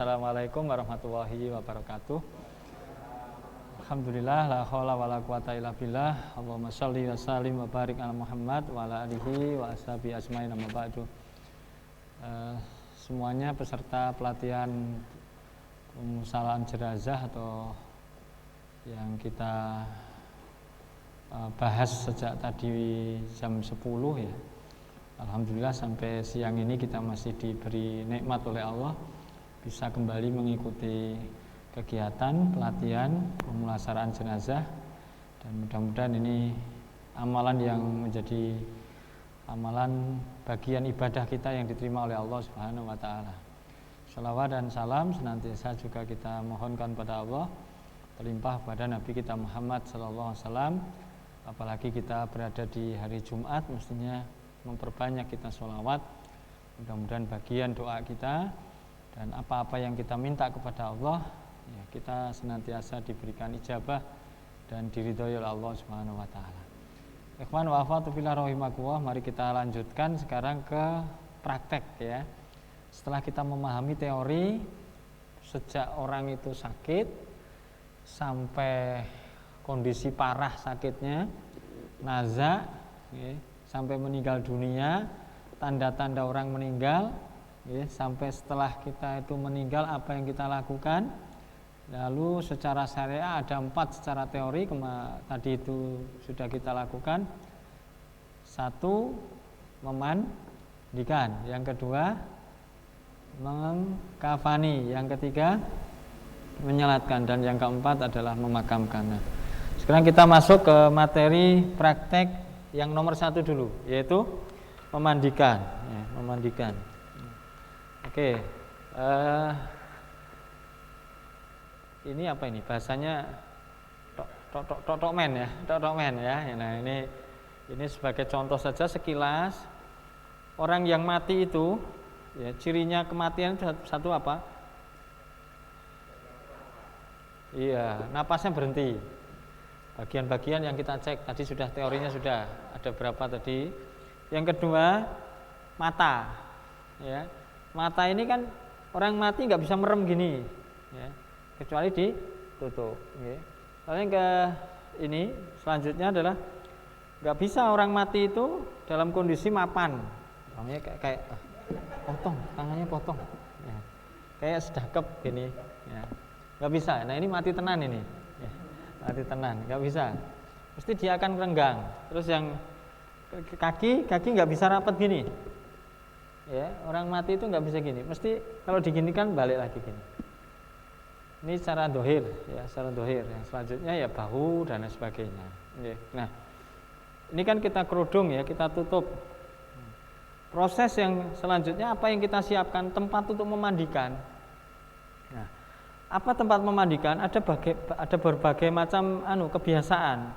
Assalamualaikum warahmatullahi wabarakatuh. Alhamdulillah, la haula wala quwata illa billah. Allahumma shalli wa sallim wa barik ala Muhammad wa ala alihi wa ashabi ajmain, amma ba'du. Semuanya peserta pelatihan pemusalaan jenazah atau yang kita bahas sejak tadi jam 10 ya. Alhamdulillah sampai siang ini kita masih diberi nikmat oleh Allah bisa kembali mengikuti kegiatan pelatihan pemulasaraan jenazah, dan mudah-mudahan ini amalan yang menjadi amalan bagian ibadah kita yang diterima oleh Allah Subhanahu wa taala. Shalawat dan salam senantiasa juga kita mohonkan pada Allah terlimpah pada Nabi kita Muhammad sallallahu alaihi wasallam. Apalagi kita berada di hari Jumat, mestinya memperbanyak kita sholawat. Mudah-mudahan bagian doa kita dan apa-apa yang kita minta kepada Allah ya, kita senantiasa diberikan ijabah dan diridhoi oleh Allah Subhanahu wa taala. Ikhwan wa akhwat fillah rahimakumullah, mari kita lanjutkan sekarang ke praktek ya. Setelah kita memahami teori sejak orang itu sakit sampai kondisi parah sakitnya, naza ya, sampai meninggal dunia, tanda-tanda orang meninggal ya, sampai setelah kita itu meninggal apa yang kita lakukan. Lalu secara syariah ada 4 secara teori tadi itu sudah kita lakukan. 1, memandikan. Yang kedua, mengkafani. Yang ketiga, menyelatkan. Dan yang keempat adalah memakamkan. Nah, sekarang kita masuk ke materi praktek yang nomor 1 dulu, yaitu memandikan ya, memandikan. Oke, ini apa ini bahasanya tokmen ya, tokmen ya. Nah ini sebagai contoh saja sekilas orang yang mati itu, ya, cirinya kematian itu satu apa? Iya, napasnya berhenti. Bagian-bagian yang kita cek tadi sudah teorinya sudah ada berapa tadi. Yang kedua mata, ya. Mata ini kan orang mati nggak bisa merem gini, ya, kecuali ditutup. Ya. Lalu yang ke ini selanjutnya adalah nggak bisa orang mati itu dalam kondisi mapan, namanya kayak potong, tangannya potong, ya. Kayak sedekap gini, ya. Nggak bisa. Nah ini mati tenan ini, ya. Mati tenan, nggak bisa. Mesti dia akan renggang. Terus yang kaki nggak bisa rapat gini. Ya, orang mati itu nggak bisa gini, mesti kalau diginikan balik lagi gini. Ini secara dohir, ya, secara dohir. Yang selanjutnya ya bahu dan sebagainya. Ya. Nah, ini kan kita kerudung ya, kita tutup. Proses yang selanjutnya apa yang kita siapkan? Tempat untuk memandikan. Nah, apa tempat memandikan? Ada berbagai macam kebiasaan.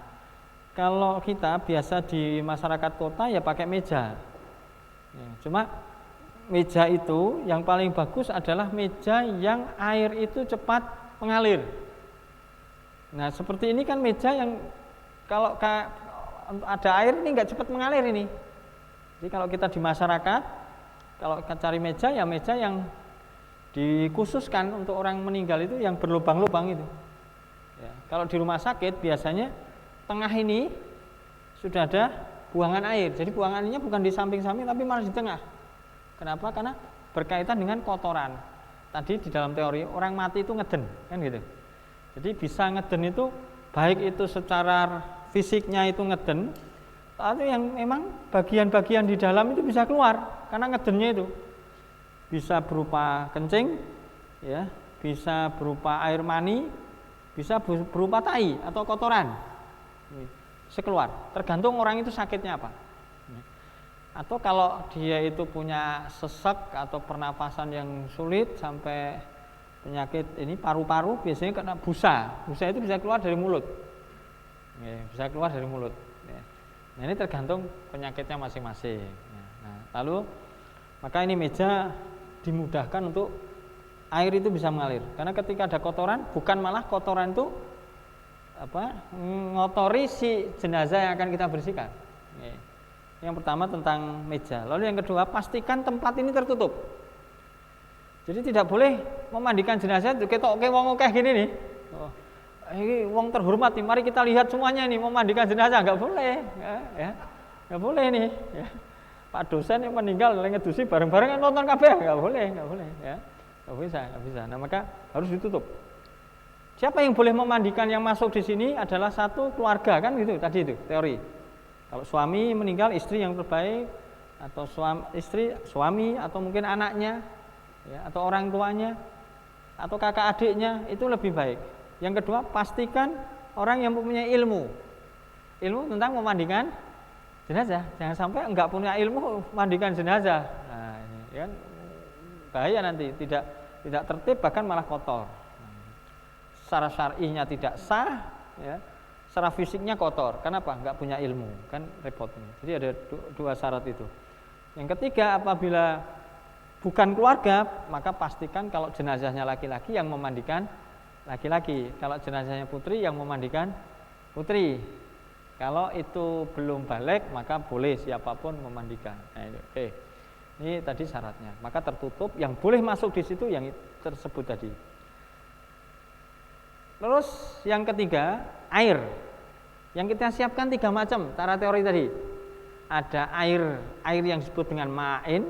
Kalau kita biasa di masyarakat kota ya pakai meja. Ya, cuma meja itu yang paling bagus adalah meja yang air itu cepat mengalir. Nah seperti ini kan meja yang kalau ada air ini nggak cepat mengalir ini. Jadi kalau kita di masyarakat, kalau kita cari meja ya meja yang dikhususkan untuk orang meninggal itu yang berlubang-lubang itu. Ya, kalau di rumah sakit biasanya tengah ini sudah ada buangan air. Jadi buangannya bukan di samping-samping tapi malah di tengah. Kenapa? Karena berkaitan dengan kotoran. Tadi di dalam teori orang mati itu ngeden, kan gitu. Jadi bisa ngeden itu baik itu secara fisiknya itu ngeden, atau yang memang bagian-bagian di dalam itu bisa keluar karena ngedennya itu. Bisa berupa kencing, ya, bisa berupa air mani, bisa berupa tai atau kotoran. Sekeluar, tergantung orang itu sakitnya apa. Atau kalau dia itu punya sesek atau pernapasan yang sulit sampai penyakit ini paru-paru, biasanya kena busa itu bisa keluar dari mulut, ya, bisa keluar dari mulut. Ya. Nah ini tergantung penyakitnya masing-masing. Nah, lalu maka ini meja dimudahkan untuk air itu bisa mengalir, karena ketika ada kotoran bukan malah kotoran itu ngotori si jenazah yang akan kita bersihkan. Ya. Yang pertama tentang meja. Lalu yang kedua, pastikan tempat ini tertutup. Jadi tidak boleh memandikan jenazah itu ketok oke wong akeh gini nih. Oh, ini wong terhormat nih, mari kita lihat semuanya nih memandikan jenazah, nggak boleh, ya, nggak boleh nih. Ya. Pak dosen yang meninggal ngedusi bareng-bareng nonton kabeh, nggak boleh, ya, nggak bisa. Nah maka harus ditutup. Siapa yang boleh memandikan yang masuk di sini adalah satu keluarga kan gitu tadi itu teori. Kalau suami meninggal istri yang terbaik atau suami atau mungkin anaknya. Ya, atau orang tuanya atau kakak adiknya itu lebih baik. Yang kedua, pastikan orang yang mempunyai ilmu tentang memandikan jenazah. Jangan sampai enggak punya ilmu memandikan jenazah. Nah, ini kan bahaya nanti, tidak tertib bahkan malah kotor. Secara syar'inya tidak sah, ya. Secara fisiknya kotor. Kenapa? Enggak punya ilmu, kan repot ini. Jadi ada dua syarat itu. Yang ketiga, apabila bukan keluarga, maka pastikan kalau jenazahnya laki-laki yang memandikan laki-laki. Kalau jenazahnya putri yang memandikan putri. Kalau itu belum balik, maka boleh siapapun memandikan. Nah, oke. Ini tadi syaratnya. Maka tertutup, yang boleh masuk di situ yang tersebut tadi. Terus yang ketiga, air. Yang kita siapkan 3 macam cara teori tadi. Ada air yang disebut dengan ma'in.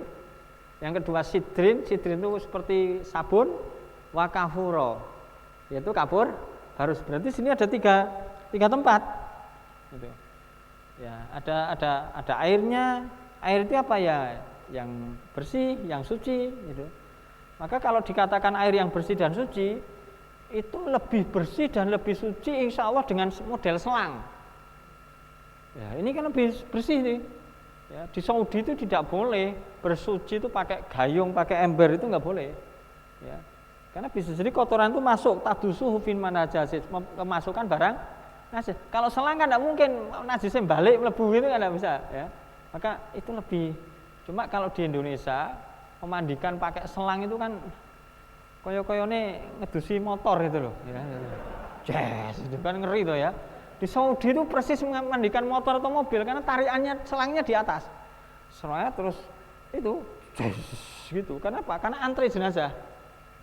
Yang kedua sidrin itu seperti sabun, wa kafuro, yaitu kapur barus. Berarti sini ada tiga tempat. Gitu. Ya, ada airnya. Air itu apa ya? Yang bersih, yang suci. Gitu. Maka kalau dikatakan air yang bersih dan suci, itu lebih bersih dan lebih suci, insya Allah dengan model selang. Ya, ini kan lebih bersih nih. Ya, di Saudi itu tidak boleh bersuci itu pakai gayung, pakai ember, itu nggak boleh. Ya, karena bisa jadi kotoran itu masuk tadusuhu fin manajasis, memasukkan barang najis. Kalau selang kan nggak mungkin najisnya balik melebu itu kan nggak bisa. Ya, maka itu lebih. Cuma kalau di Indonesia memandikan pakai selang itu kan koyo-koyone ngedusi motor itu loh. Ya, yes, itu kan ngeri tuh ya. Di Saudi itu persis memandikan motor atau mobil karena tariannya selangnya di atas. Seraya terus itu gitu. Kenapa? Karena antri jenazah.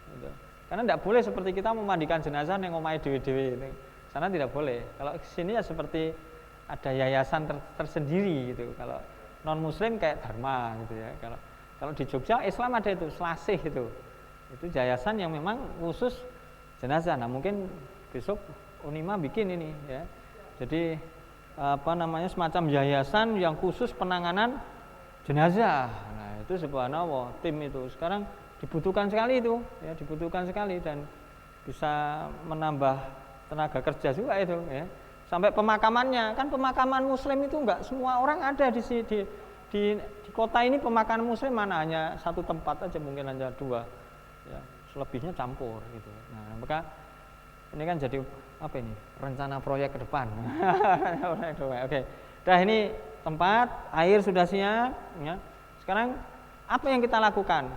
Gitu. Karena tidak boleh seperti kita memandikan jenazah yang omahe dewe-dewe. Sana tidak boleh. Kalau di sini ya seperti ada yayasan tersendiri gitu. Kalau non muslim kayak Dharma gitu ya. Kalau di Jogja Islam ada itu Selasih itu. Itu yayasan yang memang khusus jenazah. Nah, mungkin besok Unima bikin ini ya. Jadi semacam yayasan yang khusus penanganan jenazah. Nah, itu subhanallah tim itu sekarang dibutuhkan sekali itu, ya dibutuhkan sekali dan bisa menambah tenaga kerja juga itu, ya. Sampai pemakamannya, kan pemakaman muslim itu enggak semua orang ada di kota ini pemakaman muslim mana hanya satu tempat aja mungkin hanya 2, ya selebihnya campur gitu. Nah, maka ini kan jadi apa ini rencana proyek ke depan. Oke. Dah ini tempat air sudah siap. Ya. Sekarang apa yang kita lakukan?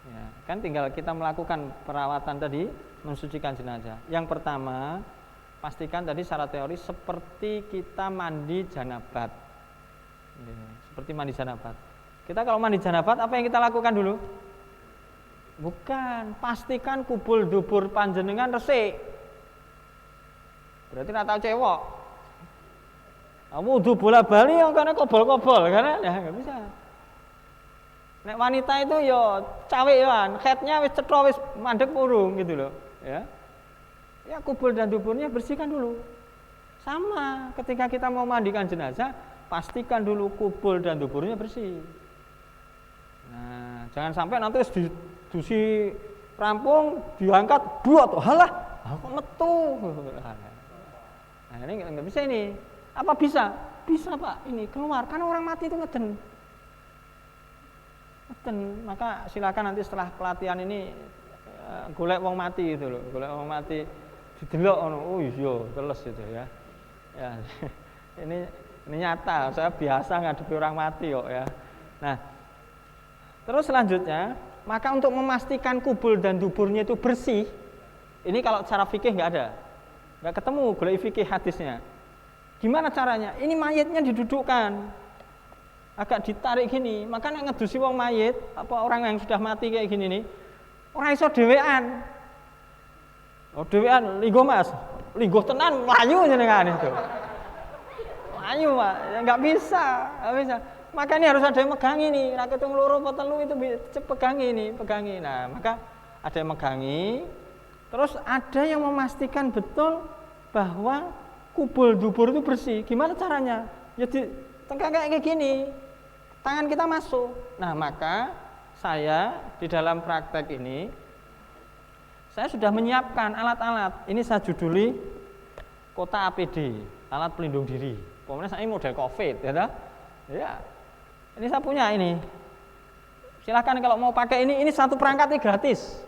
Ya, kan tinggal kita melakukan perawatan tadi mensucikan jenazah. Yang pertama pastikan tadi secara teori seperti kita mandi janabat. Ya, seperti mandi janabat. Kita kalau mandi janabat apa yang kita lakukan dulu? Bukan, pastikan kubul dubur panjenengan resik. Berarti nak tahu cewek. Kamu udah bola-bali yang karena kobol-kobol karena ya nggak bisa. Nek wanita itu yo cawek yoan, headnya wis cetha wis mandek urung gitu loh, ya. Ya kubul dan duburnya bersihkan dulu. Sama ketika kita mau mandikan jenazah, pastikan dulu kubul dan duburnya bersih. Nah, jangan sampai nanti didusi rampung diangkat buat halah, kok metu. Nah, ini nggak bisa ini. Apa bisa? Bisa Pak, ini keluar karena orang mati itu ngeden. Maka silakan nanti setelah pelatihan ini golek wong mati itu loh, golek wong mati didelok ono. Oh iya, teles itu ya. Ya. Ini nyata, saya biasa ngadepi orang mati kok ya. Nah, terus selanjutnya, maka untuk memastikan kubul dan duburnya itu bersih, ini kalau cara fikih nggak ada. Nggak ketemu golek fikih hadisnya. Gimana caranya? Ini mayatnya didudukkan, agak ditarik gini. Maka nek ngedusi wong mayit, apa orang yang sudah mati kayak gini nih, Ora iso dhewean. Oh dhewean linggo Mas. Linggo tenan mlayu jenengan itu. Mlayu Pak, ya enggak bisa, enggak bisa. Makanya harus ada yang megangi nih, ra ketung loro apa telu itu pegangi. Nah, maka ada yang megangi. Terus ada yang memastikan betul bahwa kubul dubur itu bersih. Gimana caranya? Ya tengkak kayak gini. Tangan kita masuk. Nah, maka saya di dalam praktek ini saya sudah menyiapkan alat-alat. Ini saya juduli Kota APD, alat pelindung diri. Pokoknya saya ini model COVID, ya toh? Ya. Ini saya punya ini. Silakan kalau mau pakai ini satu perangkat ini gratis.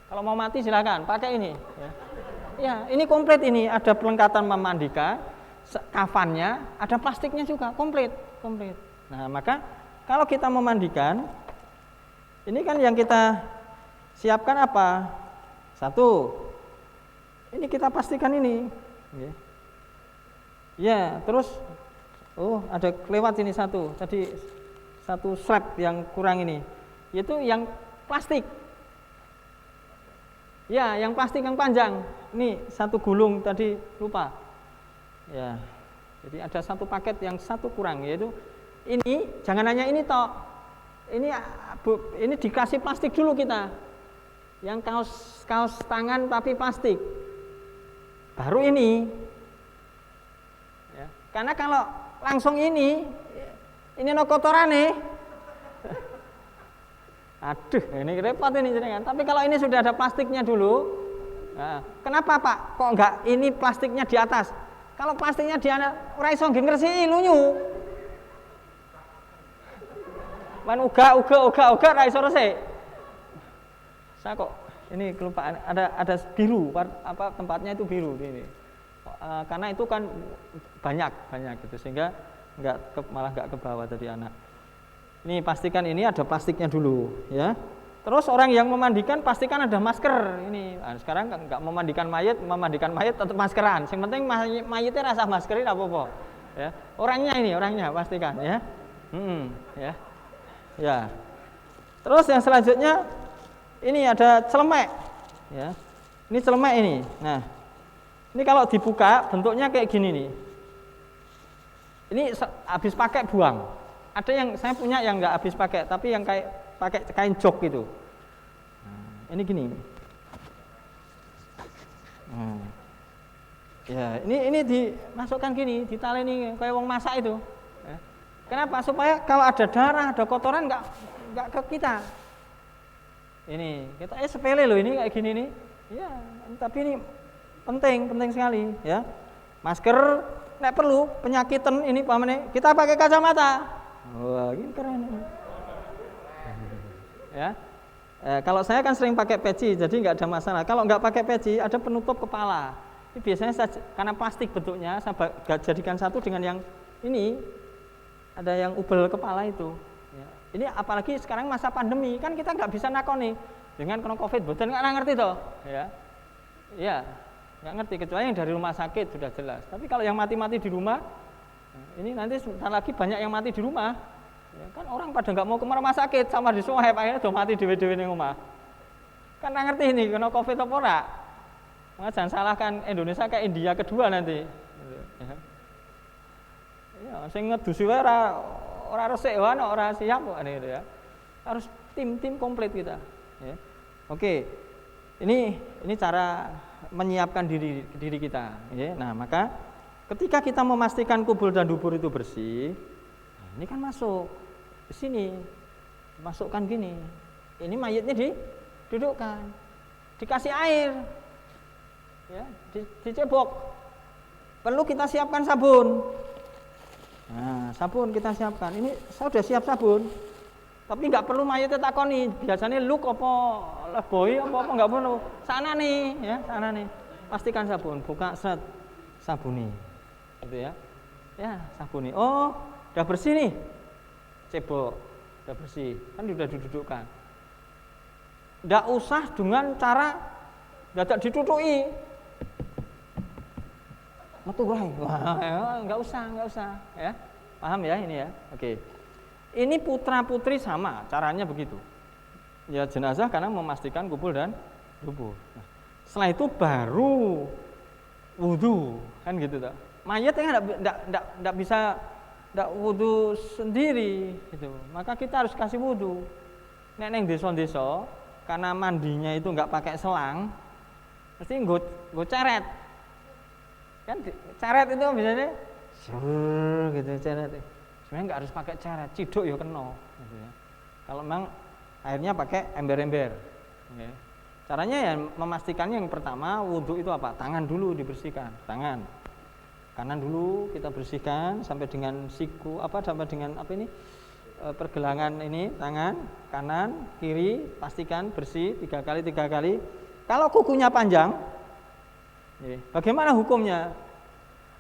Kalau mau mati silakan pakai ini. Ya, ini komplit ini. Ada perlengkapan memandikan, kafannya, ada plastiknya juga, komplit. Nah, maka kalau kita memandikan, ini kan yang kita siapkan apa? Satu, ini kita pastikan ini. Ya, terus, ada kelewat ini satu. Tadi satu slab yang kurang ini, yaitu yang plastik. Ya, yang plastik yang panjang. Ini satu gulung tadi lupa. Ya, jadi ada satu paket yang satu kurang, yaitu ini. Jangan hanya ini toh. Ini dikasih plastik dulu kita. Yang kaos tangan tapi plastik. Baru ini. Ya, karena kalau langsung ini no kotorane. Aduh, ini repot ini jenengan. Tapi kalau ini sudah ada plastiknya dulu, nah, kenapa Pak? Kok enggak ini plastiknya di atas? Kalau plastiknya di atas, ora iso ngresiki lunyu. Man uga ora iso resik. Saya kok ini kelupaan ada biru, apa tempatnya itu biru ini. Karena itu kan banyak gitu sehingga malah nggak ke bawah tadi anak. Ini pastikan ini ada plastiknya dulu, ya. Terus orang yang memandikan pastikan ada masker ini. Nah, sekarang nggak memandikan mayat tetap maskeran. Yang penting mayatnya rasa maskerin apa-apa, ya. Orangnya pastikan, ya. Ya. Terus yang selanjutnya ini ada celemek, ya. Ini celemek ini. Nah, ini kalau dibuka bentuknya kayak gini nih. Ini habis pakai buang. Ada yang saya punya yang nggak habis pakai, tapi yang kayak pakai kain jok gitu. Ini gini. Ya, ini dimasukkan gini, ditaleni kayak wong masak itu. Ya. Kenapa? Supaya kalau ada darah, ada kotoran nggak ke kita. Ini kita sepele loh ini kayak gini nih. Ya, tapi ini penting sekali, ya. Masker, nek perlu penyakitan ini pamane kita pakai kacamata. Wah, ini keren. Ya. Kalau saya kan sering pakai peci, jadi nggak ada masalah. Kalau nggak pakai peci, ada penutup kepala. Ini biasanya karena plastik bentuknya, saya jadikan satu dengan yang ini. Ada yang ubel kepala itu. Ya. Ini apalagi sekarang masa pandemi, kan kita nggak bisa nakoni dengan kena COVID. Betul nggak ngerti toh? Ya. Iya, nggak ngerti kecuali yang dari rumah sakit sudah jelas. Tapi kalau yang mati-mati di rumah, ini nanti sebentar lagi banyak yang mati di rumah. Ya, kan orang pada nggak mau ke rumah sakit sama di Soheb akhirnya udah mati dewe-dewe di rumah. Kan nggak ngerti ini kena COVID apa ora. Maka jangan salahkan Indonesia kayak India kedua nanti. Ya, sing ngedusi wae ora resik wae ora siap kok gitu ya. Harus tim komplit kita. Ya. Oke. Ini cara menyiapkan diri kita. Ya. Nah maka ketika kita memastikan kubul dan dubur itu bersih, nah ini kan masuk ke sini, masukkan gini. Ini mayatnya didudukkan, dikasih air, ya, dicebok. Perlu kita siapkan sabun. Nah, sabun kita siapkan. Ini saya sudah siap sabun, tapi nggak perlu mayatnya takoni. Biasanya luk apa leboi apa nggak perlu. Sana nih, ya, sana nih. Pastikan sabun, buka set sabuni. Gitu ya. Ya, sabuni. Oh, udah bersih nih. Cebok, udah bersih. Kan sudah didudukkan. Enggak usah dengan cara dadak ditutuki. Metu wae. Wah, enggak usah, ya. Paham ya ini ya? Oke. Ini putra-putri sama, caranya begitu. Ya jenazah karena memastikan kubur dan dubur. Nah, setelah itu baru wudu kan gitu toh. Mayat yang enggak bisa enggak wudu sendiri gitu. Maka kita harus kasih wudu. Nek neng desa-desa karena mandinya itu enggak pakai selang, mesti nggo ceret. Kan ceret itu biasanya gitu ceret. Sebenarnya enggak harus pakai ceret, ciduk ya kena gitu ya. Kalau memang airnya pakai ember-ember. Okay. Caranya ya memastikannya yang pertama wudhu itu apa? Tangan dulu dibersihkan, tangan. Kanan dulu kita bersihkan sampai dengan siku sampai dengan pergelangan ini tangan kanan kiri pastikan bersih 3 kali. Kalau kukunya panjang, bagaimana hukumnya?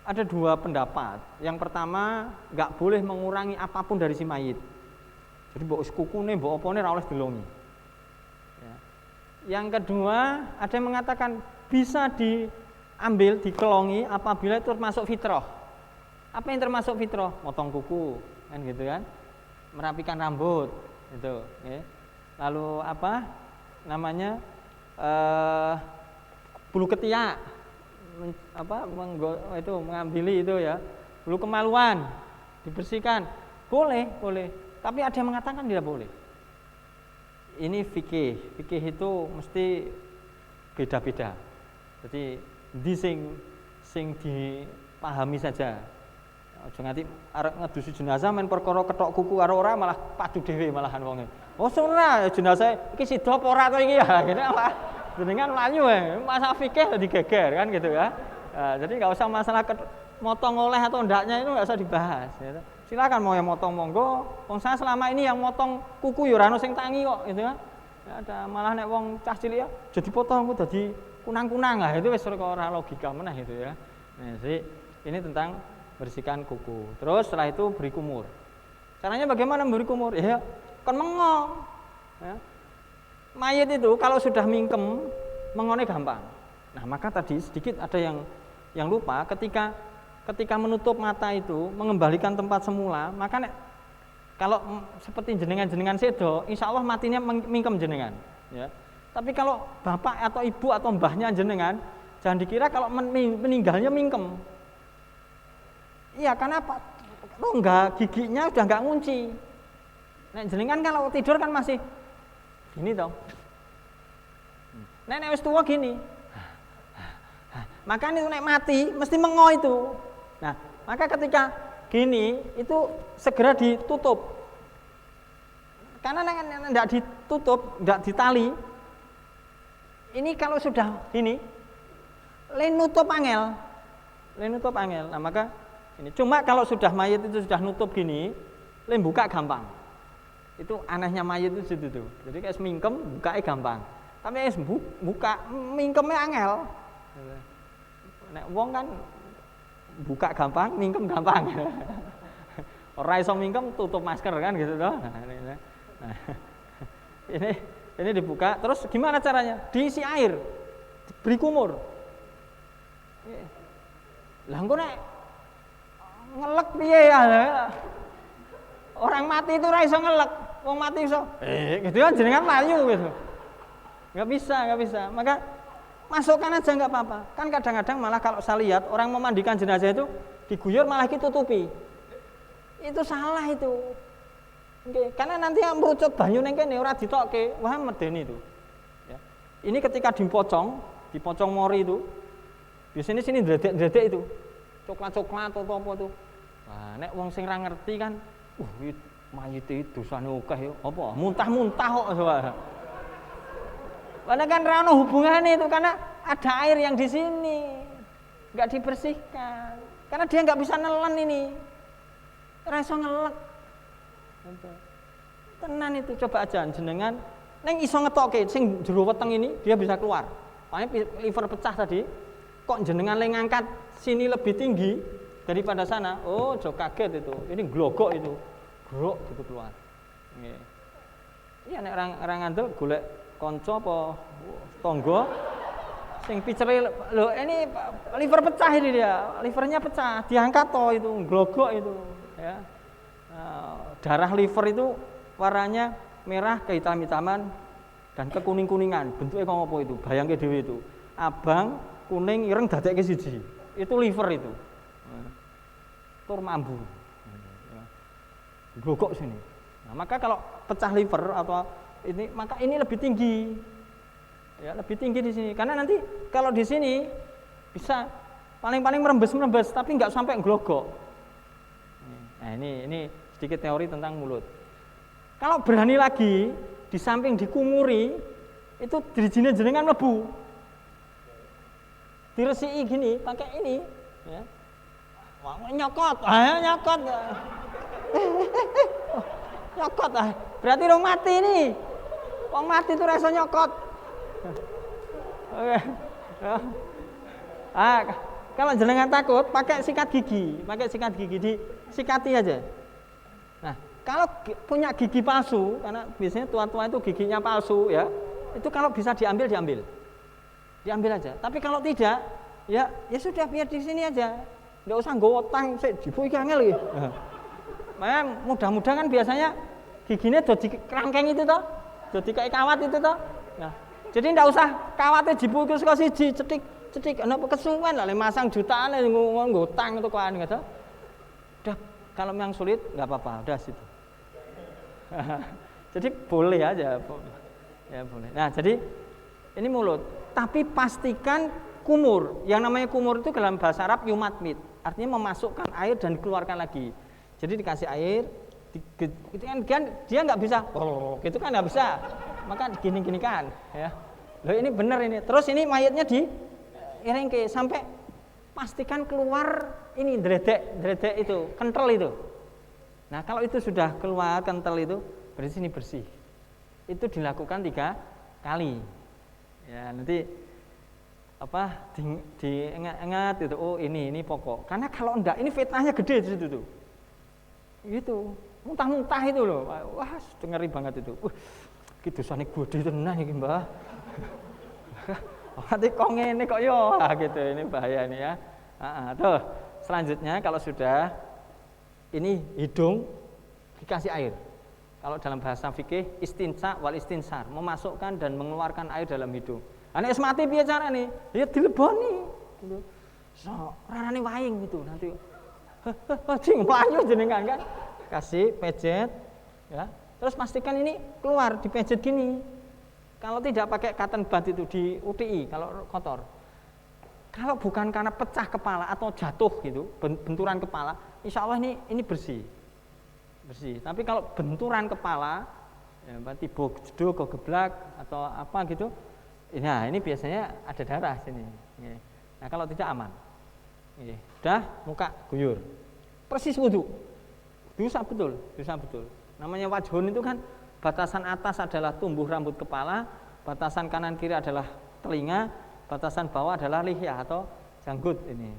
Ada 2 pendapat. Yang pertama nggak boleh mengurangi apapun dari si mayit. Jadi mbok kukune mbok opone ora oleh dilongi. Ya. Yang kedua, ada yang mengatakan bisa diambil, dikelongi apabila itu termasuk fitrah. Apa yang termasuk fitrah? Motong kuku, kan gitu kan? Merapikan rambut, gitu. Ya. Lalu bulu ketiak, mengambil itu ya, bulu kemaluan dibersihkan, boleh. Tapi ada yang mengatakan tidak boleh. Ini fikih itu mesti beda-beda. Jadi sing dipahami saja. Aja nganti arep ngedusi jenazah men perkara ketok kuku karo ora malah padu dhewe malahan wonge. Oh ora jenazah iki sida apa ora to iki ya. Ngene apa? Jenengan mlayu ya. Masalah fikih digeger kan gitu ya. Jadi enggak usah masalah motong oleh atau ndaknya itu enggak usah dibahas ya. Silakan mau yang motong monggo. Wong saya selama ini yang motong kuku ya ora ono sing tangi kok gitu kan. Ya ada malah nek wong cah cilik ya jadi potong kok dadi kunang-kunang itu wis ora logika meneh gitu ya. Nah, jadi ini tentang bersihkan kuku. Terus setelah itu beri kumur. Caranya bagaimana memberi kumur? Ya kon mengong. Ya. Mayit itu kalau sudah mingkem mengone gampang. Nah, maka tadi sedikit ada yang lupa ketika menutup mata itu mengembalikan tempat semula, maka kalau seperti jenengan sedo, insya Allah matinya mingkem jenengan. Ya. Tapi kalau bapak atau ibu atau mbahnya jenengan, jangan dikira kalau meninggalnya mingkem. Iya, karena rongga giginya udah nggak ngunci. Nah, jenengan kalau tidur kan masih gini toh. Nenek wis tua gini. Maka itu nek mati mesti mengo itu. Nah, maka ketika gini itu segera ditutup. Karena tidak ditutup, tidak ditali. Ini kalau sudah gini, lain nutup angel. Nah, maka ini cuma kalau sudah mayit itu sudah nutup gini, lain buka gampang. Itu anehnya mayit itu situ tuh. Jadi kayak semingkem bukanya gampang. Tapi buka mingkemnya angel. Nek wong kan buka gampang, mingkem gampang. Ora iso mingkem tutup masker kan gitu toh. Nah, ini dibuka, terus gimana caranya? Diisi air, beri kumur. Lah engko nek ngelek piye ya? Orang mati itu ora iso ngelek, wong mati iso. Gitu kan jenengan layu gitu. Enggak bisa. Maka masukkan aja enggak apa-apa. Kan kadang-kadang malah kalau saya lihat orang memandikan jenazah itu diguyur malah ditutupi. Itu salah itu. Oke, karena nanti yang merucut banyu neng kene ora ditokke, wah medeni itu. Ya. Ini ketika dipocong mori itu. Biasanya sini ndredek itu. Coklat-coklat atau apa tuh. Wah, nek wong sing ra ngerti kan, mayit itu dosane akeh ya. Apa? Muntah-muntah kok. Padahal kan ra ono hubungannya itu karena ada air yang di sini. Enggak dibersihkan. Karena dia enggak bisa nelen ini. Ora iso ngelek. Tenan itu coba aja jenengan neng iso ngetokke sing jero weteng ini dia bisa keluar. Makanya liver pecah tadi kok jenengan le ngangkat sini lebih tinggi daripada sana. Oh, jo kaget itu. Ini glogok itu. Grok gitu keluar. Nggih. Iya nek orang ngandel golek kanca apa tangga sing picere lho ini liver pecah ini dia. Livernya pecah, diangkat toh itu glogok itu ya. Darah liver itu warnanya merah kehitam-hitaman dan kekuning-kuningan, bentuknya kok apa itu? Bayangke dhewe itu. Abang, kuning, ireng dadekke siji. Itu liver itu. Tur mambu. Glogok sini. Nah, maka kalau pecah liver atau ini, maka ini lebih tinggi. Ya, lebih tinggi di sini. Karena nanti kalau di sini bisa paling-paling merembes, tapi nggak sampai glogok. Nah, ini sedikit teori tentang mulut. Kalau berani lagi, di samping dikumuri, itu dirijine jenengan mlebu. Diresiki gini, pakai ini, ya. Wah, nyokot, nyokot. Nyokot, berarti orang mati nih. Orang mati itu rasa nyokot. Oke. Kalau jenengan takut, pakai sikat gigi, disikati aja. Nah, kalau punya gigi palsu, karena biasanya tua-tua itu giginya palsu, ya, itu kalau bisa diambil aja. Tapi kalau tidak, ya sudah biar di sini aja, nggak usah nggawa tang, jibu iki angel iki. Makanya mudah-mudahan kan biasanya giginya dadi kerangkeng itu toh, dadi kayak kawat itu toh. Nah, jadi nggak usah kawatnya jibu iku saka siji cetik ana kesuwen lah masang jutaan nggo tang itu kan gitu. Udah, kalau yang sulit nggak apa-apa, udah situ. Jadi boleh aja, ya boleh. Nah, jadi ini mulut, tapi pastikan kumur. Yang namanya kumur itu dalam bahasa Arab yumatmit, artinya memasukkan air dan dikeluarkan lagi. Jadi dikasih air, itu kan dia nggak bisa, gitu kan nggak bisa, maka gini kan, ya. Loh ini benar ini. Terus ini mayatnya di iringke sampai pastikan keluar ini dredek itu, kental itu. Nah, kalau itu sudah keluar kental itu, berarti ini bersih. Itu dilakukan 3 kali. Ya, nanti diingat itu, oh ini pokok. Karena kalau enggak, ini fitnahnya gede di situ tuh. Gitu. Muntah-muntah itu loh. Wah, ngeri banget itu. Iki dosane gede tenan iki, Mbah. Nanti kok ngene kok yo, gitu. Ini bahaya ini ya. Tuh, selanjutnya kalau sudah ini hidung dikasih air. Kalau dalam bahasa fikih istinsa wal istinsar, memasukkan dan mengeluarkan air dalam hidung. Ane wis mati piye carane? Ya dileboni gitu. So, rarane waing gitu nanti. Cing mlayu jenengan kan. Kasih pejet ya. Terus pastikan ini keluar dipejet gini. Kalau tidak pakai cotton bud itu di UTI kalau kotor. Kalau bukan karena pecah kepala atau jatuh gitu, benturan kepala, insya Allah ini bersih. Tapi kalau benturan kepala, ya berarti jeduk, geblak atau apa gitu, nah ini biasanya ada darah sini. Nah kalau tidak aman. Udah muka guyur, persis wudu, dosa betul. Namanya wajhun itu kan batasan atas adalah tumbuh rambut kepala, batasan kanan kiri adalah telinga, batasan bawah adalah lihya atau janggut ini.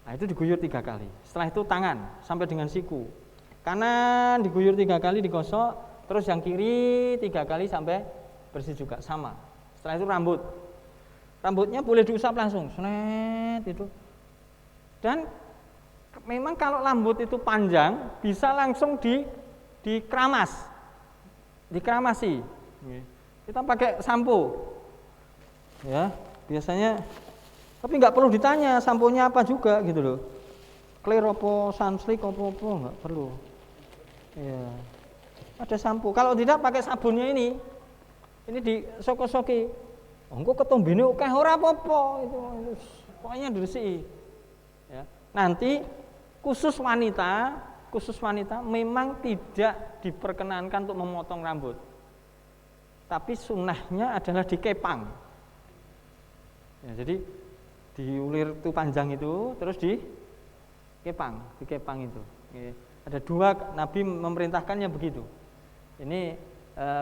Nah itu diguyur 3 kali. Setelah itu tangan sampai dengan siku. Kanan diguyur 3 kali digosok, terus yang kiri 3 kali sampai bersih juga sama. Setelah itu rambutnya boleh diusap langsung, senet itu. Dan memang kalau rambut itu panjang bisa langsung dikeramasi. Kita pakai sampo. Ya, biasanya tapi nggak perlu ditanya samponya apa juga gitu loh. Clear apa, Sunsilk apa nggak perlu. Ya. Ada sampo. Kalau tidak pakai sabunnya ini disokok-soki. Engko ketombene akeh ora apa-apa itu. Pokoknya diresiki. Ya. Nanti khusus wanita memang tidak diperkenankan untuk memotong rambut. Tapi sunnahnya adalah dikepang. Ya, jadi diulir itu panjang itu terus dikepang itu. Ya, ada 2 Nabi memerintahkannya begitu. Ini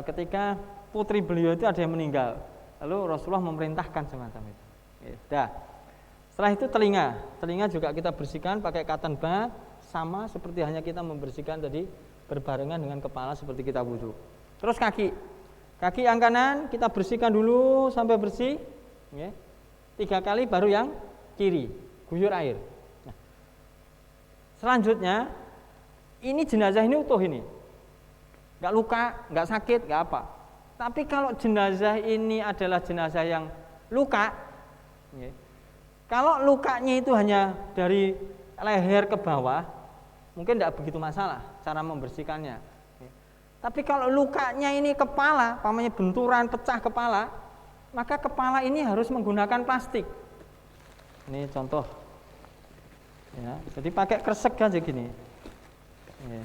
ketika putri beliau itu ada yang meninggal, lalu Rasulullah memerintahkan semacam itu. Ya, dah. Setelah itu telinga juga kita bersihkan pakai cotton bud, sama seperti hanya kita membersihkan tadi berbarengan dengan kepala seperti kita wudu. Terus kaki yang kanan kita bersihkan dulu sampai bersih. Ya. 3 kali baru yang kiri, guyur air. Nah, selanjutnya, ini jenazah ini utuh ini, nggak luka, nggak sakit, nggak apa. Tapi kalau jenazah ini adalah jenazah yang luka, ya, kalau lukanya itu hanya dari leher ke bawah, mungkin tidak begitu masalah cara membersihkannya. Ya. Tapi kalau lukanya ini kepala, pamannya benturan pecah kepala, maka kepala ini harus menggunakan plastik. Ini contoh. Ya, jadi pakai kresek aja gini. Ya.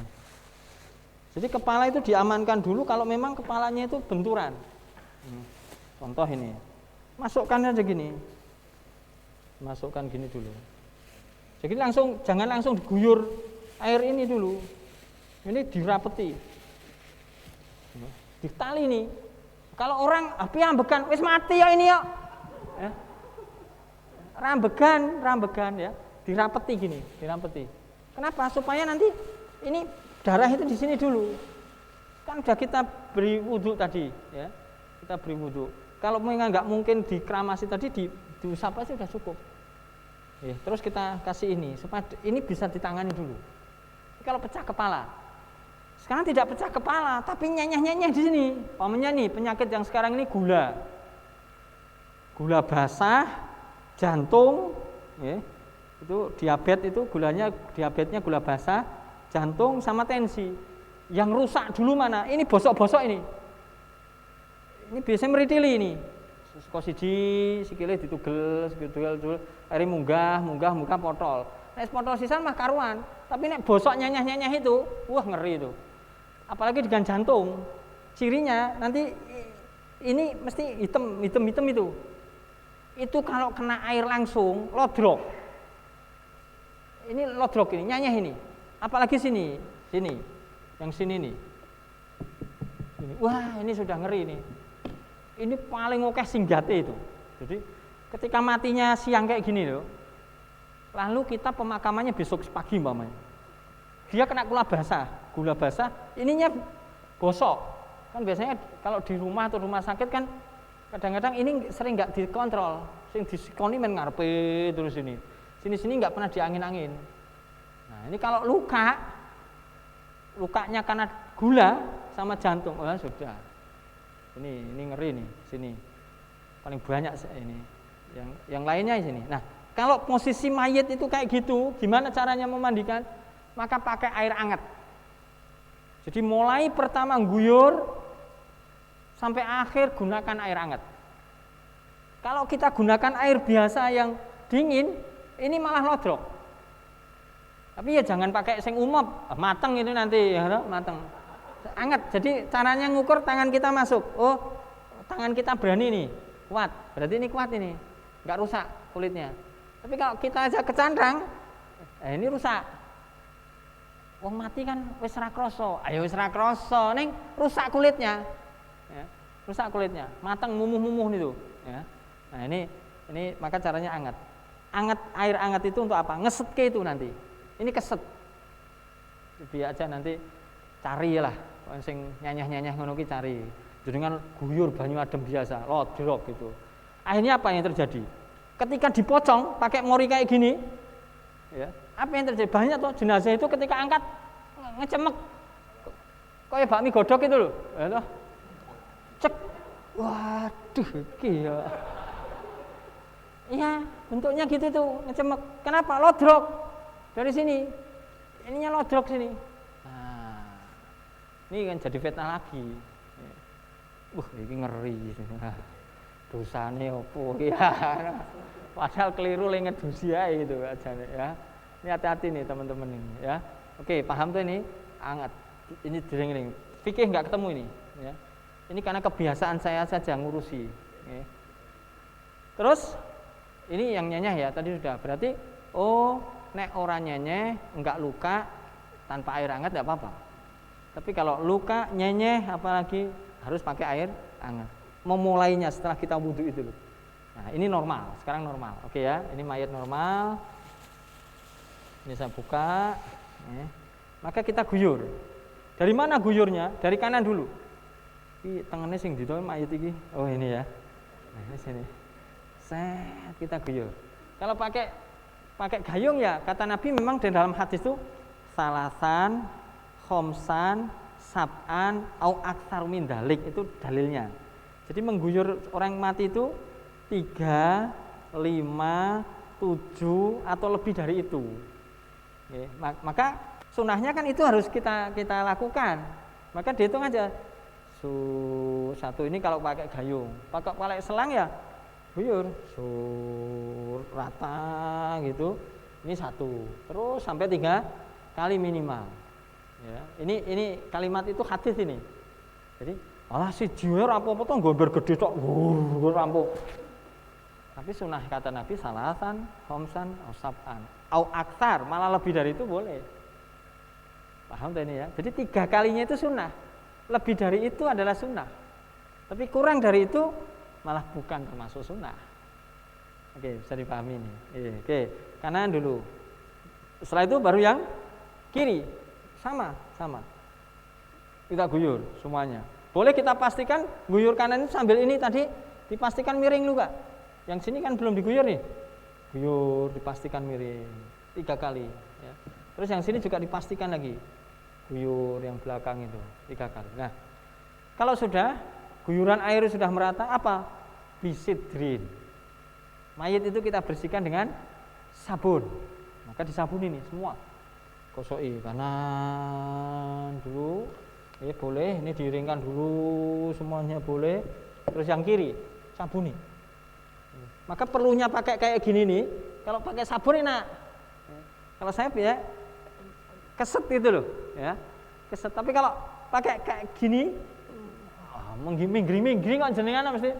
Jadi kepala itu diamankan dulu kalau memang kepalanya itu benturan. Contoh ini, masukkan aja gini, masukkan gini dulu. Jadi jangan langsung diguyur air ini dulu. Ini dirapeti, ditali nih. Kalau orang api ambekan, wis mati ya ini ya. Rambegan ya, dirapeti gini, dirapeti. Kenapa? Supaya nanti ini darah itu di sini dulu. Kan sudah kita beri wudhu tadi, ya. Kita beri wudhu. Kalau memang nggak mungkin dikramasi tadi, diusap aja sudah cukup. Ya, terus kita kasih ini supaya ini bisa ditangani dulu. Kalau pecah kepala, sekarang tidak pecah kepala, tapi nyenyeh-nyenyeh di sini. Pamannya nih penyakit yang sekarang ini gula basah, jantung, ya. Itu diabetes itu diabetesnya gula basah, jantung sama tensi. Yang rusak dulu mana? Ini bosok-bosok ini. Ini biasanya meritili ini. Seko siji sikile ditugel, air munggah potol. Nek potol sisan mah karuan, tapi nek bosok nyenyeh-nyenyeh itu, wah ngeri itu. Apalagi dengan jantung. Cirinya nanti ini mesti hitam itu. Itu kalau kena air langsung lodrok. Ini lodrok ini, nyenyeh ini. Apalagi sini. Yang sini nih. Wah, ini sudah ngeri nih. Ini paling oke singgate itu. Jadi ketika matinya siang kayak gini loh, lalu kita pemakamannya besok pagi umpamanya. Dia kena gula basah, ininya gosok. Kan biasanya kalau di rumah atau rumah sakit kan kadang-kadang ini sering nggak dikontrol, sering disikoni men ngarepe terus ini. Sini nggak pernah diangin-angin. Nah ini kalau lukanya karena gula sama jantung, sudah. Ini ngeri nih, sini paling banyak ini. Yang lainnya di sini. Nah, kalau posisi mayit itu kayak gitu, gimana caranya memandikan? Maka pakai air hangat. Jadi mulai pertama guyur sampai akhir gunakan air hangat. Kalau kita gunakan air biasa yang dingin, ini malah lodrok. Tapi ya jangan pakai sing umap, mateng itu nanti ya, mateng. Hangat. Jadi caranya ngukur tangan kita masuk. Oh, tangan kita berani nih, kuat. Berarti ini kuat ini, nggak rusak kulitnya. Tapi kalau kita aja kecandang, ini rusak. Wong mati kan wis ra krasa. Ayo wis ra krasa, ning rusak kulitnya. Ya, rusak kulitnya. Mateng mumuh-mumuh itu, ya. Nah, ini maka caranya hangat. Air hangat itu untuk apa? Ngesetke itu nanti. Ini keset. Biar aja nanti carilah sing nyanyah-nyanyah ngono ki cari. Jenengan guyur banyu adem biasa, lodrok gitu. Akhirnya apa yang terjadi? Ketika dipocong pakai mori kayak gini, ya, apa yang terjadi? Banyak tuh jenazah itu ketika angkat ngecemek kayak bakmi godok itu loh, ya, cek, waduh, iya, iya, bentuknya gitu tuh ngecemek. Kenapa? Lodrok dari sini, ininya lodrok sini. Nah, ini kan jadi fitnah lagi. Ini ngeri. Dosane opo ya. Padahal keliru lengan dosi ae gitu ajane ya. Ini hati-hati nih teman-teman ini ya. Oke, paham tuh ini? Hangat. Ini dering-dering. Fikih enggak ketemu ini ya. Ini karena kebiasaan saya saja ngurusi ya. Terus ini yang nyenyeh ya tadi sudah. Berarti nek ora nyenyeh, enggak luka tanpa air hangat enggak apa-apa. Tapi kalau luka nyenyeh apalagi harus pakai air hangat. Memulainya setelah kita wudhu itu loh. Nah, ini normal, sekarang normal. Oke ya, ini mayat normal. Ini saya buka. Maka kita guyur. Dari mana guyurnya? Dari kanan dulu. Ini tangannya sing dito mayat iki. Oh, ini ya. Nah, ini sini. Set kita guyur. Kalau pakai gayung ya, kata Nabi memang di dalam hadis itu salasan, khomsan, sab'an au aktsar min dalik, itu dalilnya. Jadi mengguyur orang mati itu 3, 5, 7 atau lebih dari itu. Oke, maka sunahnya kan itu harus kita lakukan. Maka dihitung aja. Satu ini kalau pakai gayung, pakai selang ya guyur rata gitu. Ini 1. Terus sampai 3 kali minimal. Ya, ini kalimat itu hadis ini. Jadi, alah si jiwa apa-apa tuh nggambar gede tok, rampung. Tapi sunah kata Nabi salasan, khamsan, au sab'an, au aktsar, malah lebih dari itu boleh. Paham tadi ya? Jadi 3 kalinya itu sunnah. Lebih dari itu adalah sunnah. Tapi kurang dari itu malah bukan termasuk sunnah. Oke, bisa dipahami ini. Oke, kanan dulu. Setelah itu baru yang kiri. Sama. Kita guyur semuanya. Boleh kita pastikan guyur kanan itu sambil ini tadi dipastikan miring dulu, Kak. Yang sini kan belum diguyur nih. Guyur dipastikan miring 3 kali ya. Terus yang sini juga dipastikan lagi. Guyur yang belakang itu 3 kali. Nah, kalau sudah guyuran air sudah merata, apa? Bisidrin. Mayit itu kita bersihkan dengan sabun. Maka disabuni nih semua. Kosoki kanan dulu. Boleh, ini diiringkan dulu semuanya boleh. Terus yang kiri sabuni. Maka perlunya pakai kayak gini nih. Kalau pakai sabun enak. Kalau saya ya keset itu loh, ya. Keset. Tapi kalau pakai kayak gini, minggring kok jenengan mesti.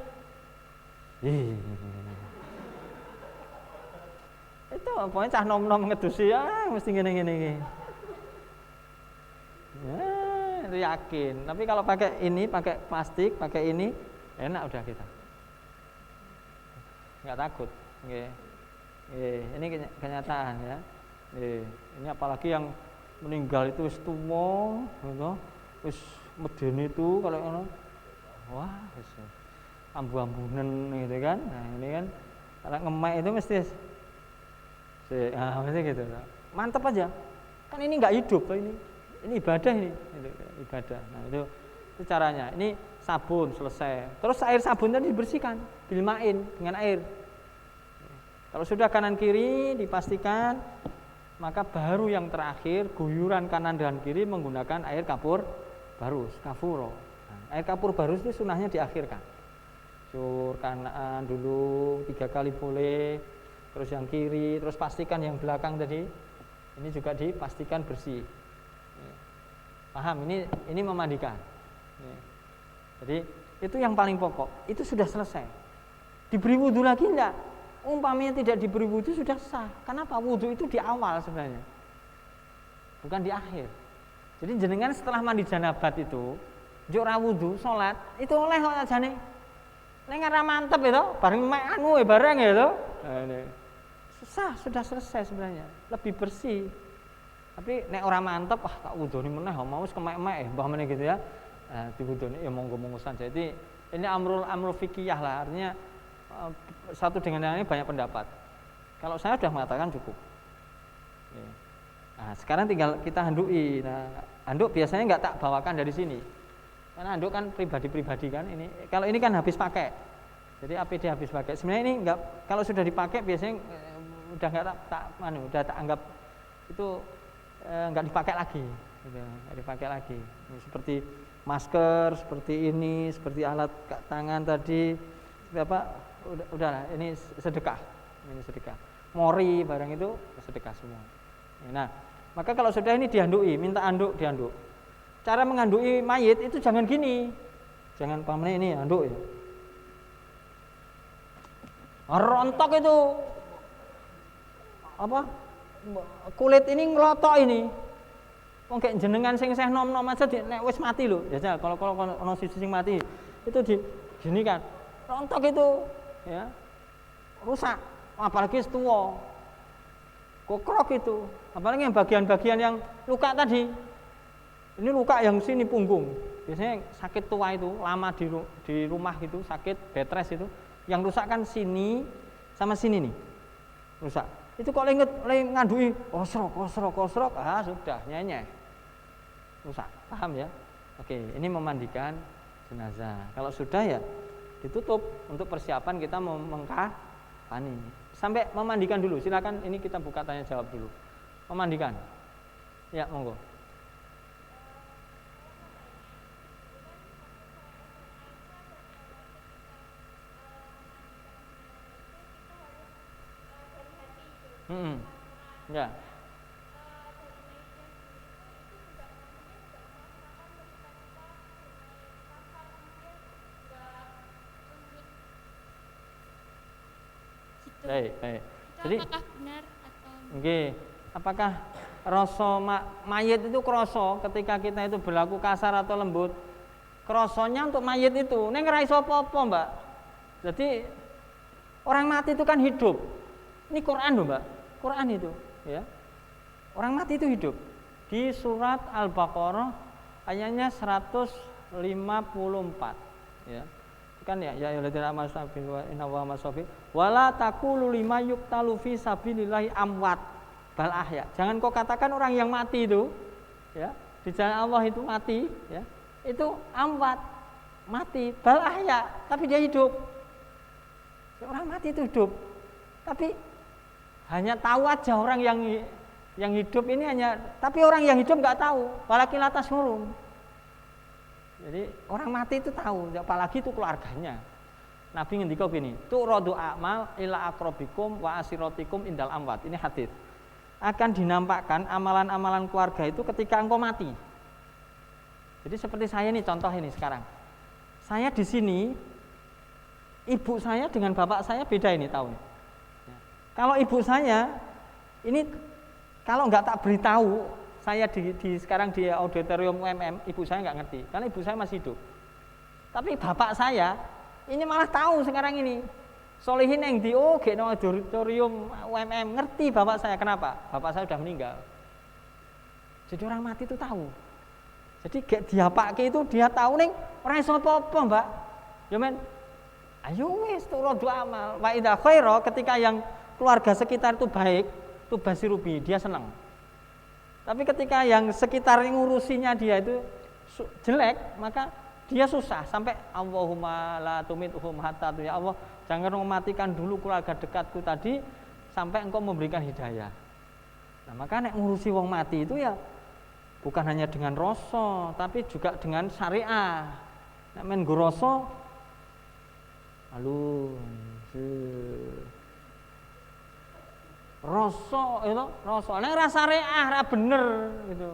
Itu pokoknya cah nom-nom ngedusi ya mesti ngene-ngene iki. Ya, itu yakin. Tapi kalau pakai ini, pakai plastik, pakai ini, enak udah kita. Enggak takut. Nggih. Ini kenyataan ya. Ini apalagi yang meninggal itu wis tuwa, gitu. Wis medeni itu kalau ngono. Wah, wis ambu-ambunen gitu kan. Nah, ini kan kalau ngemek itu mesti mesti gitu. Mantep aja. Kan ini enggak hidup loh ini. Ini ibadah ini. Ibadah. Nah, itu caranya. Ini sabun selesai. Terus air sabun tadi dibersihkan, bilmain dengan air. Kalau sudah kanan kiri dipastikan, maka baru yang terakhir guyuran kanan dan kiri menggunakan air kapur barus, kafuro. Nah, air kapur barus itu sunahnya diakhirkan. Sur kanan dulu 3 kali boleh, terus yang kiri, terus pastikan yang belakang tadi ini juga dipastikan bersih. Paham? Ini memandikan. Jadi itu yang paling pokok. Itu sudah selesai. Diberi wudhu lagi enggak? Umpamanya tidak diberi wudhu sudah sah. Kenapa? Wudhu itu di awal sebenarnya, bukan di akhir. Jadi jenengan setelah mandi janabat itu, jora wudhu, sholat, itu oleh kok ajane. Nek ora mantep itu, bareng mek anu bareng itu. Susah, sudah selesai sebenarnya. Lebih bersih. Tapi nek ora mantep, tak wudhune meneh mau wis kemek-mek mbah meneh gitu ya. Diwudhune ya monggo-monggo saja. Jadi ini amrul fikiyah lah, artinya satu dengan yang lain banyak pendapat. Kalau saya sudah mengatakan cukup. Nah, sekarang tinggal kita handui. Nah, handuk biasanya nggak tak bawakan dari sini, karena handuk kan pribadi-pribadi kan. Ini kalau ini kan habis pakai, jadi APD habis pakai. Sebenarnya ini nggak, kalau sudah dipakai biasanya udah nggak udah tak anggap itu nggak dipakai lagi, gitu. Nggak dipakai lagi. Seperti masker, seperti ini, seperti alat tangan tadi, seperti apa? Udahlah, ini sedekah. Mori barang itu sedekah semua. Nah, maka kalau sudah ini dihandui, minta anduk dihanduk. Cara mengandui mayit itu jangan gini. Jangan pamane ini anduk ya. Rontok itu. Apa? Kulit ini ngelotok ini. Wong kayak jenengan sing nom-nom aja nek wis mati lho. Ya kalau ono sisi sing mati itu di gini kan. Rontok itu ya. Rusak, apalagi tua. Kokrok itu. Apalagi yang bagian-bagian yang luka tadi. Ini luka yang sini punggung. Biasanya sakit tua itu, lama di rumah gitu, sakit bed rest itu. Yang rusak kan sini sama sini nih. Rusak. Itu kok ngandui kosrok, sudah nyenyeh. Rusak. Paham ya? Oke, ini memandikan jenazah. Kalau sudah ya ditutup untuk persiapan kita mengkafani. Sampai memandikan dulu. Silakan, ini kita buka tanya jawab dulu. Memandikan. Ya, monggo. Ya. Baik. Jadi apakah benar atau apakah rasa mayit itu kroso ketika kita itu berlaku kasar atau lembut? Krosonya untuk mayit itu, neng ora iso apa-apa, Mbak. Jadi orang mati itu kan hidup. Ini Quran loh, Mbak. Quran itu, ya. Orang mati itu hidup. Di surat Al-Baqarah ayatnya 154, ya. Kan ya ayyuhalladzina amanu sabiqu wa inna Allaha ma'as-sabiqin wala taqulu lima yuqtalu fi sabilillahi amwat bal ahya. Jangan kau katakan orang yang mati itu, ya, di jalan Allah itu mati, ya. Itu amwat, mati, bal ahya, tapi dia hidup. Orang mati itu hidup. Tapi hanya tahu aja orang yang hidup ini hanya, tapi orang yang hidup nggak tahu, walakin atas hurun. Jadi orang mati itu tahu, apalagi itu keluarganya. Nabi ngendika gini, tu'radu a'mal ila aqrabikum wa asiratikum indal amwat. Ini hadis. Akan dinampakkan amalan-amalan keluarga itu ketika engkau mati. Jadi seperti saya nih, contoh ini sekarang. Saya di sini, ibu saya dengan bapak saya beda ini tahun. Kalau ibu saya ini kalau nggak tak beritahu, saya sekarang di auditorium UMM, ibu saya nggak ngerti, karena ibu saya masih hidup. Tapi bapak saya ini malah tahu sekarang ini. Solihin yang di auditorium UMM ngerti bapak saya, kenapa? Bapak saya sudah meninggal. Jadi orang mati itu tahu. Jadi gak diapake itu dia tahu nih orang iso apa-apa, Mbak. Ya men. Ayo wis turodhu amal. Wa idza khaira, ketika yang keluarga sekitar itu baik, itu basirubi, dia senang. Tapi ketika yang sekitar ngurusinya dia itu jelek, maka dia susah. Sampai Allahumma la tumituhum hatta, ya Allah, jangan mematikan dulu keluarga dekatku tadi sampai engkau memberikan hidayah. Nah, maka nek ngurusi wong mati itu ya bukan hanya dengan rasa, tapi juga dengan syariah. Nek men nggo rasa rasa itu rasa. Nek ra syariah ra bener gitu.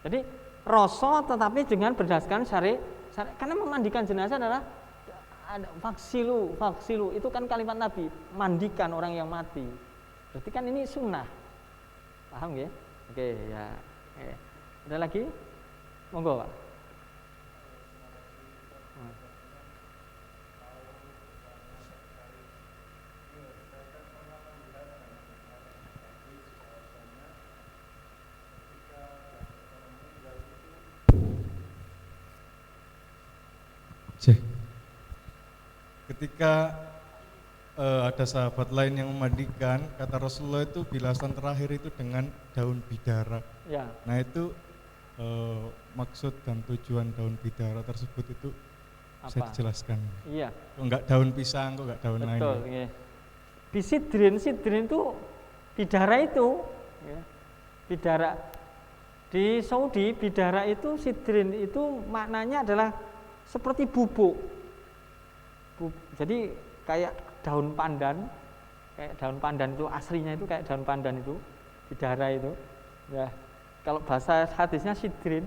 Jadi rasa tetapi dengan berdasarkan syariah. Karena memandikan jenazah adalah ada faksilu itu kan kalimat Nabi, mandikan orang yang mati. Berarti kan ini sunnah. Paham ya? Oke, ya. Oke. Ada lagi? Monggo, Pak. Ketika ada sahabat lain yang memandikan, kata Rasulullah itu bilasan terakhir itu dengan daun bidara. Ya. Nah itu maksud dan tujuan daun bidara tersebut itu bisa dijelaskan? Iya. Kok enggak daun pisang, kok enggak daun lain? Betul. Iya. Bisidrin itu bidara itu, ya. Bidara di Saudi, bidara itu sidrin itu maknanya adalah seperti bubuk. Jadi kayak daun pandan itu aslinya itu kayak daun pandan itu, bidara itu. Ya, kalau bahasa hadisnya sidrin.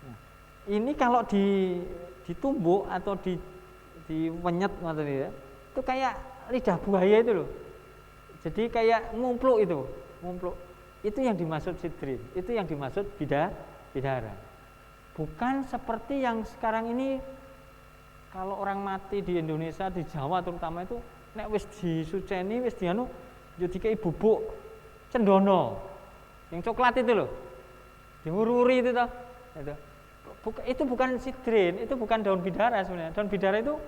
Nah, ini kalau ditumbuk atau diwenyet ya, itu kayak lidah buaya itu loh. Jadi kayak ngumpluk itu. Itu yang dimaksud sidrin, itu yang dimaksud bidara. Bukan seperti yang sekarang ini. Kalau orang mati di Indonesia, di Jawa terutama itu nek wis disuceni, wis dianu yo dikei bubuk cendono. Yang coklat itu loh. Diururi itu toh. Itu bukan sidrin, itu bukan daun bidara sebenarnya. Daun bidara itu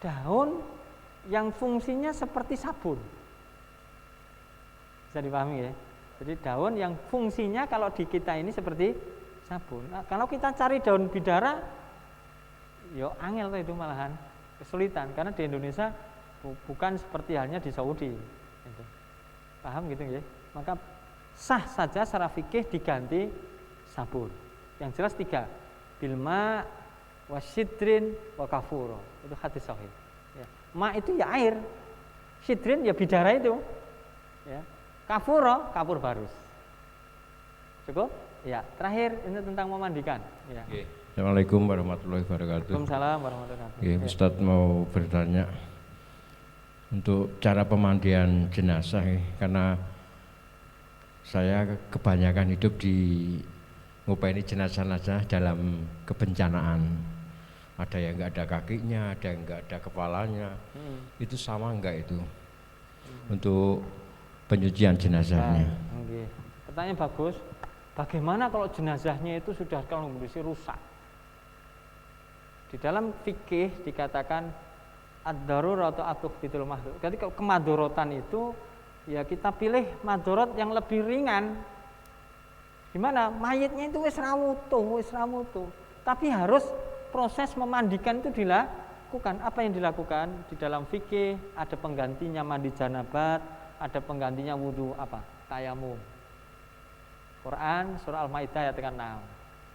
daun yang fungsinya seperti sabun. Bisa dipahami ya? Jadi daun yang fungsinya kalau di kita ini seperti sabun. Nah, kalau kita cari daun bidara, yo angel tuh itu malahan kesulitan karena di Indonesia bukan seperti halnya di Saudi. Gitu. Paham gitu ya? Maka sah saja secara fikih diganti sabun. Yang jelas 3, bilma, wasidrin, wakafuro. Itu hadis sahih. Ya. Ma itu ya air, sidrin ya bidara itu, ya. Kafuro, kapur barus. Cukup? Ya, terakhir ini tentang memandikan. Ya. Oke. Assalamualaikum warahmatullahi wabarakatuh. Waalaikumsalam warahmatullahi wabarakatuh. Oke, Ustadz mau bertanya untuk cara pemandian jenazah karena saya kebanyakan hidup di ngupaini jenazah-jenazah dalam kebencanaan. Ada yang enggak ada kakinya, ada yang enggak ada kepalanya. Itu sama enggak itu untuk penyucian jenazahnya? Okay. Pertanyaan bagus. Bagaimana kalau jenazahnya itu sudah kondisi rusak? Di dalam fikih dikatakan ad-daruratu atuqbitul mahdhur. Jadi kalau kemadorotan itu ya kita pilih madorot yang lebih ringan. Gimana? Mayitnya itu wis ramutuh. Tapi harus proses memandikan itu dilakukan. Apa yang dilakukan? Di dalam fikih ada penggantinya mandi janabat, ada penggantinya wudu apa? Tayamum. Quran surah Al-Maidah ayat 6.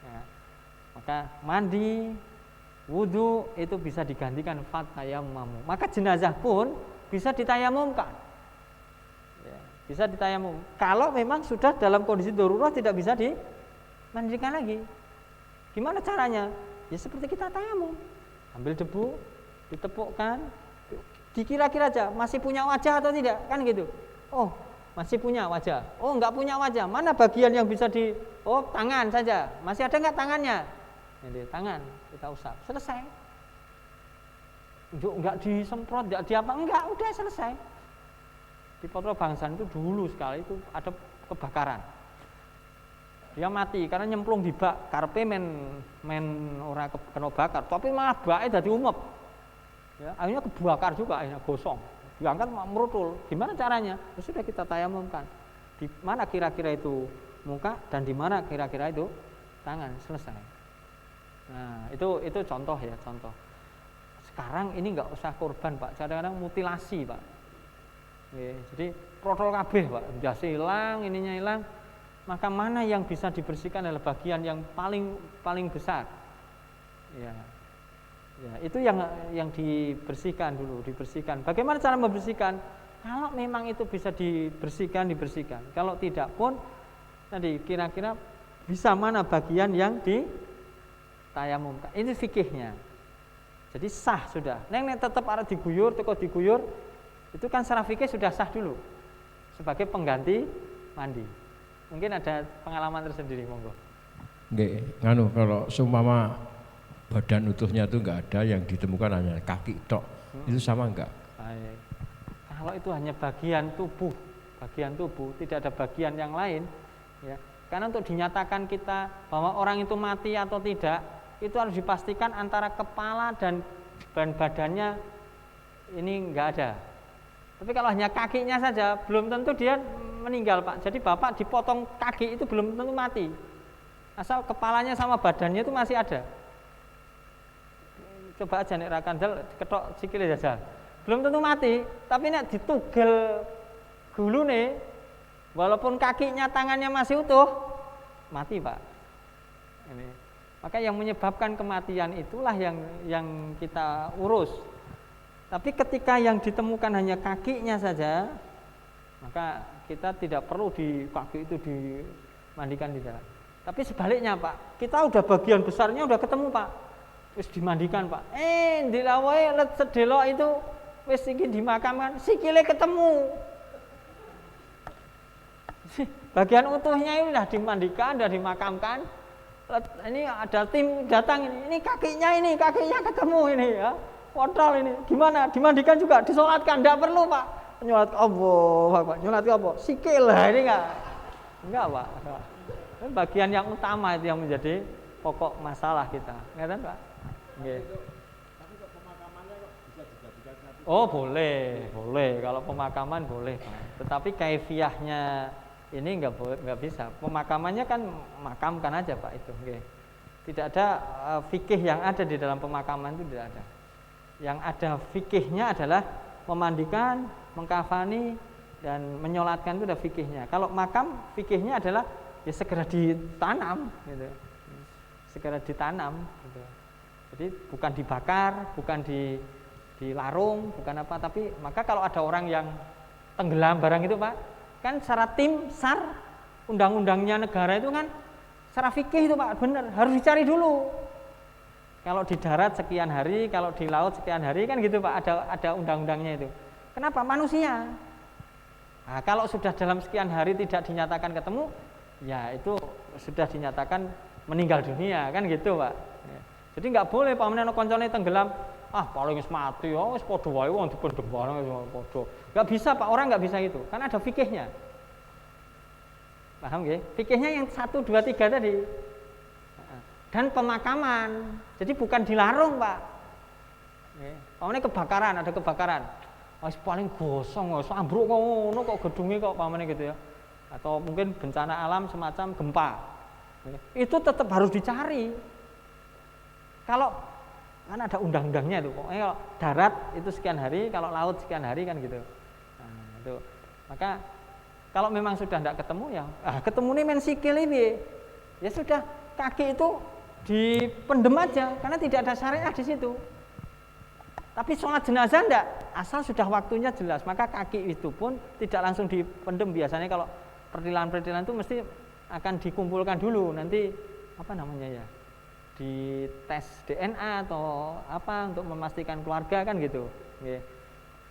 Ya. Maka mandi, wudu itu bisa digantikan fatayammamu. Maka jenazah pun bisa ditayamumkan. Ya, bisa ditayamum. Kalau memang sudah dalam kondisi darurat tidak bisa dimandikan lagi. Gimana caranya? Ya seperti kita tayamum. Ambil debu, ditepukkan, dikira-kira aja masih punya wajah atau tidak, kan gitu. Oh, masih punya wajah. Oh, enggak punya wajah. Mana bagian yang bisa oh, tangan saja. Masih ada enggak tangannya? Ini tangan kita usap. Selesai. Enggak disemprot, enggak diapa, enggak, udah selesai. Di Potro Bangsan itu dulu sekali itu ada kebakaran. Dia mati karena nyemplung di bak, karpe men ora kena bakar, tapi malah baknya jadi umep. Ya, akhirnya kebakar juga, akhirnya gosong. Diangkat merutul. Gimana caranya? Ya sudah kita tayamumkan. Di mana kira-kira itu muka dan di mana kira-kira itu tangan, selesai. Nah, itu contoh ya, contoh. Sekarang ini enggak usah korban, Pak. Kadang-kadang mutilasi, Pak. Ya, jadi protol kabeh, Pak. Jas hilang, ininya hilang. Maka mana yang bisa dibersihkan adalah bagian yang paling besar. Ya. Ya, itu yang dibersihkan dulu, dibersihkan. Bagaimana cara membersihkan? Kalau memang itu bisa dibersihkan. Kalau tidak pun tadi kira-kira bisa mana bagian yang ditayamumkan. Ini fikihnya. Jadi sah sudah. Neng tetap ada diguyur, itu kan secara fikih sudah sah dulu sebagai pengganti mandi. Mungkin ada pengalaman tersendiri, monggo. Nggih, kalau seumpama badan utuhnya itu enggak ada, yang ditemukan hanya kaki tok. Itu sama enggak? Baik. Kalau itu hanya bagian tubuh, tidak ada bagian yang lain, ya. Karena untuk dinyatakan kita bahwa orang itu mati atau tidak, itu harus dipastikan antara kepala dan badannya ini enggak ada. Tapi kalau hanya kakinya saja, belum tentu dia meninggal, Pak. Jadi Bapak dipotong kaki itu belum tentu mati. Asal kepalanya sama badannya itu masih ada. Coba aja nek ra kandel ketok sikile jajal. Belum tentu mati, tapi nek ditugel gulune walaupun kakinya tangannya masih utuh, mati, Pak. Ini. Maka yang menyebabkan kematian itulah yang kita urus. Tapi ketika yang ditemukan hanya kakinya saja, maka kita tidak perlu di kaki itu dimandikan di dalam. Tapi sebaliknya, Pak, kita udah bagian besarnya udah ketemu, Pak. Wis dimandikan, Pak. Dilawai let sedelok itu wis iki dimakamkan, sikile ketemu. Bagian utuhnya ini udah dimandikan, udah dimakamkan. Ini ada tim datang ini kakinya ketemu ini ya. Kontrol ini. Gimana? Dimandikan juga, disolatkan, enggak perlu, Pak. Nyolat Allah, Pak. Nyolat apa? Sikil lah ini enggak, Pak. Ini bagian yang utama itu yang menjadi pokok masalah kita. Ngerti, Pak? Nggih. Tapi kok pemakamannya kok bisa dijadikan satu? Oh, boleh. Kalau pemakaman boleh, Pak. Tetapi kaifiahnya ini nggak bisa. Pemakamannya kan makamkan aja Pak itu. Okay. Tidak ada fikih yang ada di dalam pemakaman itu tidak ada. Yang ada fikihnya adalah memandikan, mengkafani dan menyolatkan itu ada fikihnya. Kalau makam fikihnya adalah ya segera ditanam gitu. Segera ditanam gitu. Jadi bukan dibakar, bukan dilarung, bukan apa, tapi maka kalau ada orang yang tenggelam barang itu Pak, kan secara tim SAR undang-undangnya negara itu kan secara fikih itu Pak benar harus dicari dulu. Kalau di darat sekian hari, kalau di laut sekian hari kan gitu Pak, ada undang-undangnya itu. Kenapa? Manusia. Nah, kalau sudah dalam sekian hari tidak dinyatakan ketemu, ya itu sudah dinyatakan meninggal dunia kan gitu Pak. Ya. Jadi nggak boleh Pak menawa koncone tenggelam, paling wis mati, wis padha wae wong dipendhem barang wis padha. Nggak bisa Pak, orang nggak bisa itu, kan ada fikihnya. Paham nggih? Fikihnya yang 1, 2, 3 tadi. Dan pemakaman, jadi bukan dilarung Pak. Pamane kebakaran, ada kebakaran, wis paling gosong, wis ambruk ngono kok gedunge kok pamane gitu ya. Atau mungkin bencana alam semacam gempa, itu tetap harus dicari. Kalau kan ada undang-undangnya itu, pokoknya kalau darat itu sekian hari, kalau laut sekian hari kan gitu. Nah, itu. Maka kalau memang sudah tidak ketemu ya, ketemu nih men sikil ini, ya sudah kaki itu dipendem aja karena tidak ada syariat di situ. Tapi sholat jenazah enggak, asal sudah waktunya jelas, maka kaki itu pun tidak langsung dipendem. Biasanya kalau pertilaan-pertilaan itu mesti akan dikumpulkan dulu, nanti apa namanya ya, di tes DNA atau apa untuk memastikan keluarga kan gitu.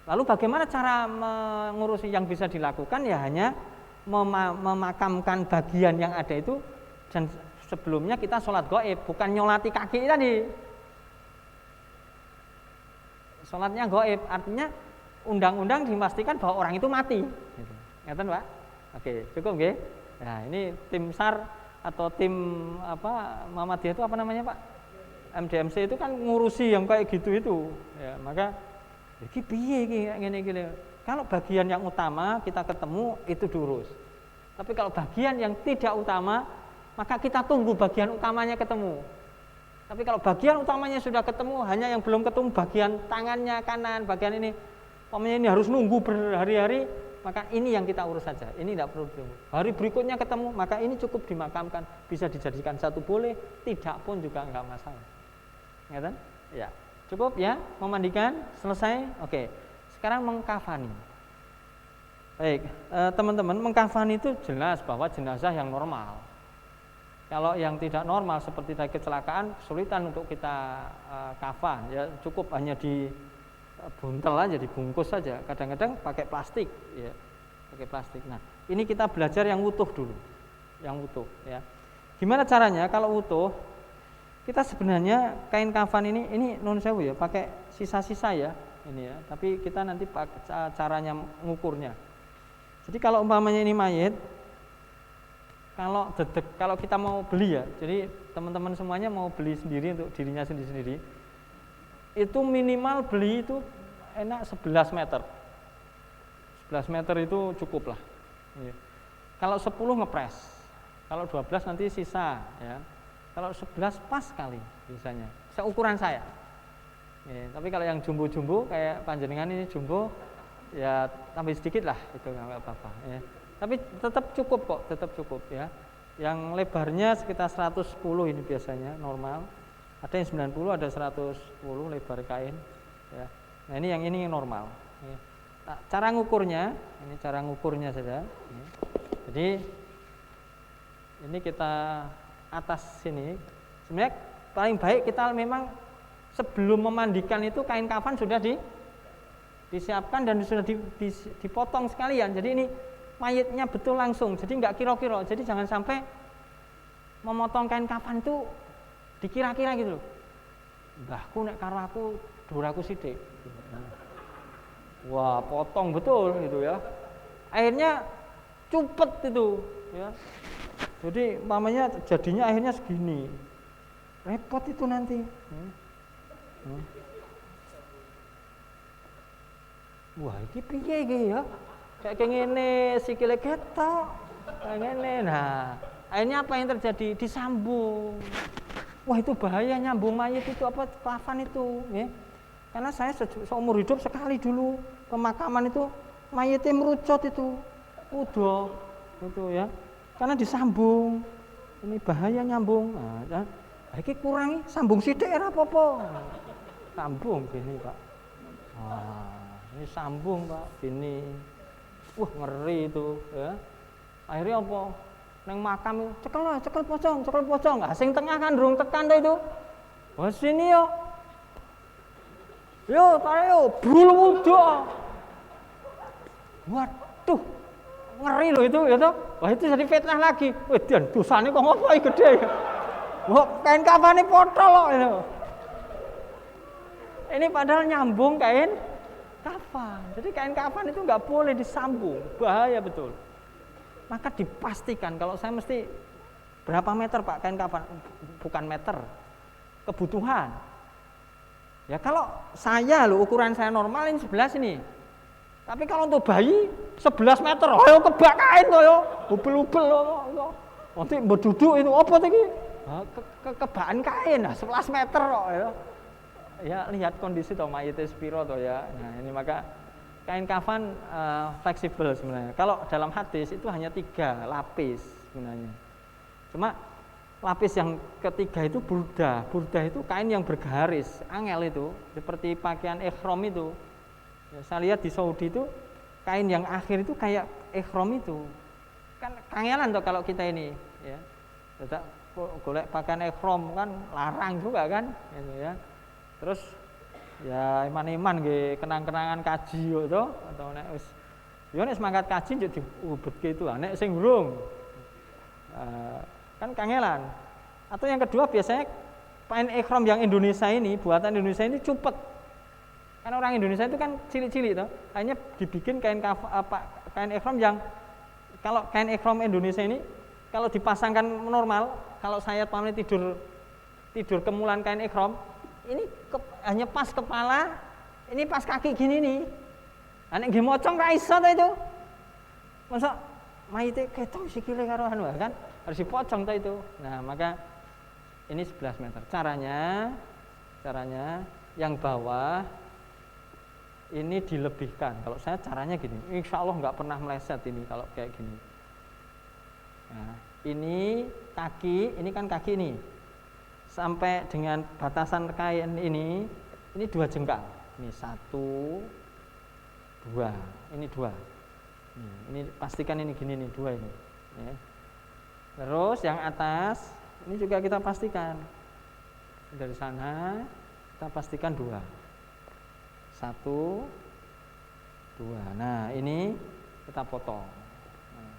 Lalu bagaimana cara mengurusi yang bisa dilakukan ya hanya memakamkan bagian yang ada itu, dan sebelumnya kita sholat gaib, bukan nyolati kaki tadi. Sholatnya gaib, artinya undang-undang dipastikan bahwa orang itu mati. Ngerti Pak? Oke, cukup nggih? Nah, ini tim SAR atau tim apa Muhammadiyah itu apa namanya Pak? MDMC itu kan ngurusi yang kayak gitu itu. Ya, maka iki piye iki ngene-ngene. Kalau bagian yang utama kita ketemu itu diurus. Tapi kalau bagian yang tidak utama, maka kita tunggu bagian utamanya ketemu. Tapi kalau bagian utamanya sudah ketemu, hanya yang belum ketemu bagian tangannya kanan, bagian ini, pokoknya ini harus nunggu berhari-hari, maka ini yang kita urus saja. Ini tidak perlu ditunggu. Hari berikutnya ketemu, maka ini cukup dimakamkan, bisa dijadikan satu boleh, tidak pun juga enggak masalah. Ngerti? Ya, cukup ya, memandikan, selesai. Oke. Sekarang mengkafani. Baik, teman-teman, mengkafani itu jelas bahwa jenazah yang normal. Kalau yang tidak normal seperti tadi kecelakaan, kesulitan untuk kita kafan, ya cukup hanya dibuntel aja, dibungkus saja. Kadang-kadang pakai plastik, ya, pakai plastik. Nah, ini kita belajar yang utuh dulu, yang utuh, ya. Gimana caranya? Kalau utuh, kita sebenarnya kain kafan ini non sewu ya, pakai sisa-sisa ya, ini ya. Tapi kita nanti pakai caranya ngukurnya. Jadi kalau umpamanya ini mayit, kalau kita mau beli ya, jadi teman-teman semuanya mau beli sendiri untuk dirinya sendiri, itu minimal beli itu enak 11 meter. 11 meter itu cukup lah. Ya. Kalau 10 ngepres, kalau 12 nanti sisa ya. Kalau 11 pas kali biasanya, seukuran saya. Ya, tapi kalau yang jumbo-jumbo kayak panjenengan ini jumbo, ya tambah sedikit lah, itu nggak apa-apa. Ya. Tapi tetap cukup kok, tetap cukup ya. Yang lebarnya sekitar 110 ini biasanya normal. Ada yang 90, ada 110 lebar kain. Ya. Nah ini yang normal. Ya. Nah, cara ngukurnya, ini cara ngukurnya saja. Ya. Jadi ini kita atas sini. Sebenarnya paling baik kita memang sebelum memandikan itu kain kafan sudah disiapkan dan sudah dipotong sekalian. Jadi ini mayitnya betul langsung, jadi nggak kira-kira. Jadi jangan sampai memotong kain kafan itu dikira-kira gitu loh. Mbahku nek karo aku duraku sithik. Wah, potong betul gitu ya. Akhirnya cupet itu ya. Jadi mamanya jadinya akhirnya segini. Repot itu nanti. Wah, iki piye iki ya? Kayak ngene sikile ketok. Ngene. Nah, akhirnya apa yang terjadi? Disambung. Wah, itu bahaya nyambung mayit itu apa kafan itu, ya. Karena saya seumur hidup sekali dulu pemakaman itu mayitnya merucut itu. Udah itu ya. Karena disambung. Ini bahaya nyambung. Nah, iki kurangi sambung sithik ora apa-apa. Sambung gini, Pak. Ini sambung, Pak, gini. Wah, ngeri itu, ya. Akhirnya apa? Neng makam itu cekel pocong. Nah, sing tengah kan durung tekan to itu. Wah, sini yo. Yo, tarik yo, brul wudo. Waduh, ngeri loh itu, ya toh. Wah, itu jadi fitnah lagi. Wih, dan dosane kok ngopo gede ya. Wah, kain kafane potol loh itu. Ini padahal nyambung kain kafan. Jadi kain kafan itu nggak boleh disambung, bahaya betul. Maka dipastikan kalau saya mesti berapa meter Pak kain kafan, bukan meter, kebutuhan. Ya kalau saya loh ukuran saya normal ini 11 ini. Tapi kalau untuk bayi 11 meter, ayo kebak kain ayo, ubel-ubel loh. Nanti berduduk itu apa tadi? Kebakan kain, 11 meter kok ya. Ya lihat kondisi toh mayitnya spiro toh ya. Nah ini maka kain kafan fleksibel sebenarnya. Kalau dalam hadis itu hanya 3 lapis sebenarnya. Cuma lapis yang ketiga itu burdah. Burdah itu kain yang bergaris, angel itu, seperti pakaian ihram itu. Ya, saya lihat di Saudi itu kain yang akhir itu kayak ihram itu. Kan kangelan toh kalau kita ini, ya. Tidak golek pakaian ihram kan larang juga kan, gitu ya. Terus ya iman-iman nggih kenang-kenangan kaji yo to atau nek wis yo nek semangat kaji yo diubetke itu nek sing urung kan kangelan. Atau yang kedua biasanya kain ihram yang Indonesia ini, buatan Indonesia ini cupet. Kan orang Indonesia itu kan cilik-cilik toh, hanya dibikin kain kain ihram yang kalau kain ihram Indonesia ini kalau dipasangkan normal, kalau saya pamit tidur kemulan kain ihram ini hanya pas kepala, ini pas kaki gini nih. Anek nggih mocong ra iso to itu. Masa mayite ketok sikile karo anu kan harus dipocong to itu. Nah, maka ini 11 meter. Caranya yang bawah ini dilebihkan. Kalau saya caranya gini, insya Allah nggak pernah meleset ini kalau kayak gini. Nah, ini kaki, ini kan kaki nih. Sampai dengan batasan kain ini 2 jengkal. Ini 1, 2, ini 2. Ini pastikan ini gini nih 2 ini. Ya. Terus yang atas ini juga kita pastikan dari sana kita pastikan 2. 1, 2. Nah ini kita potong. Nah,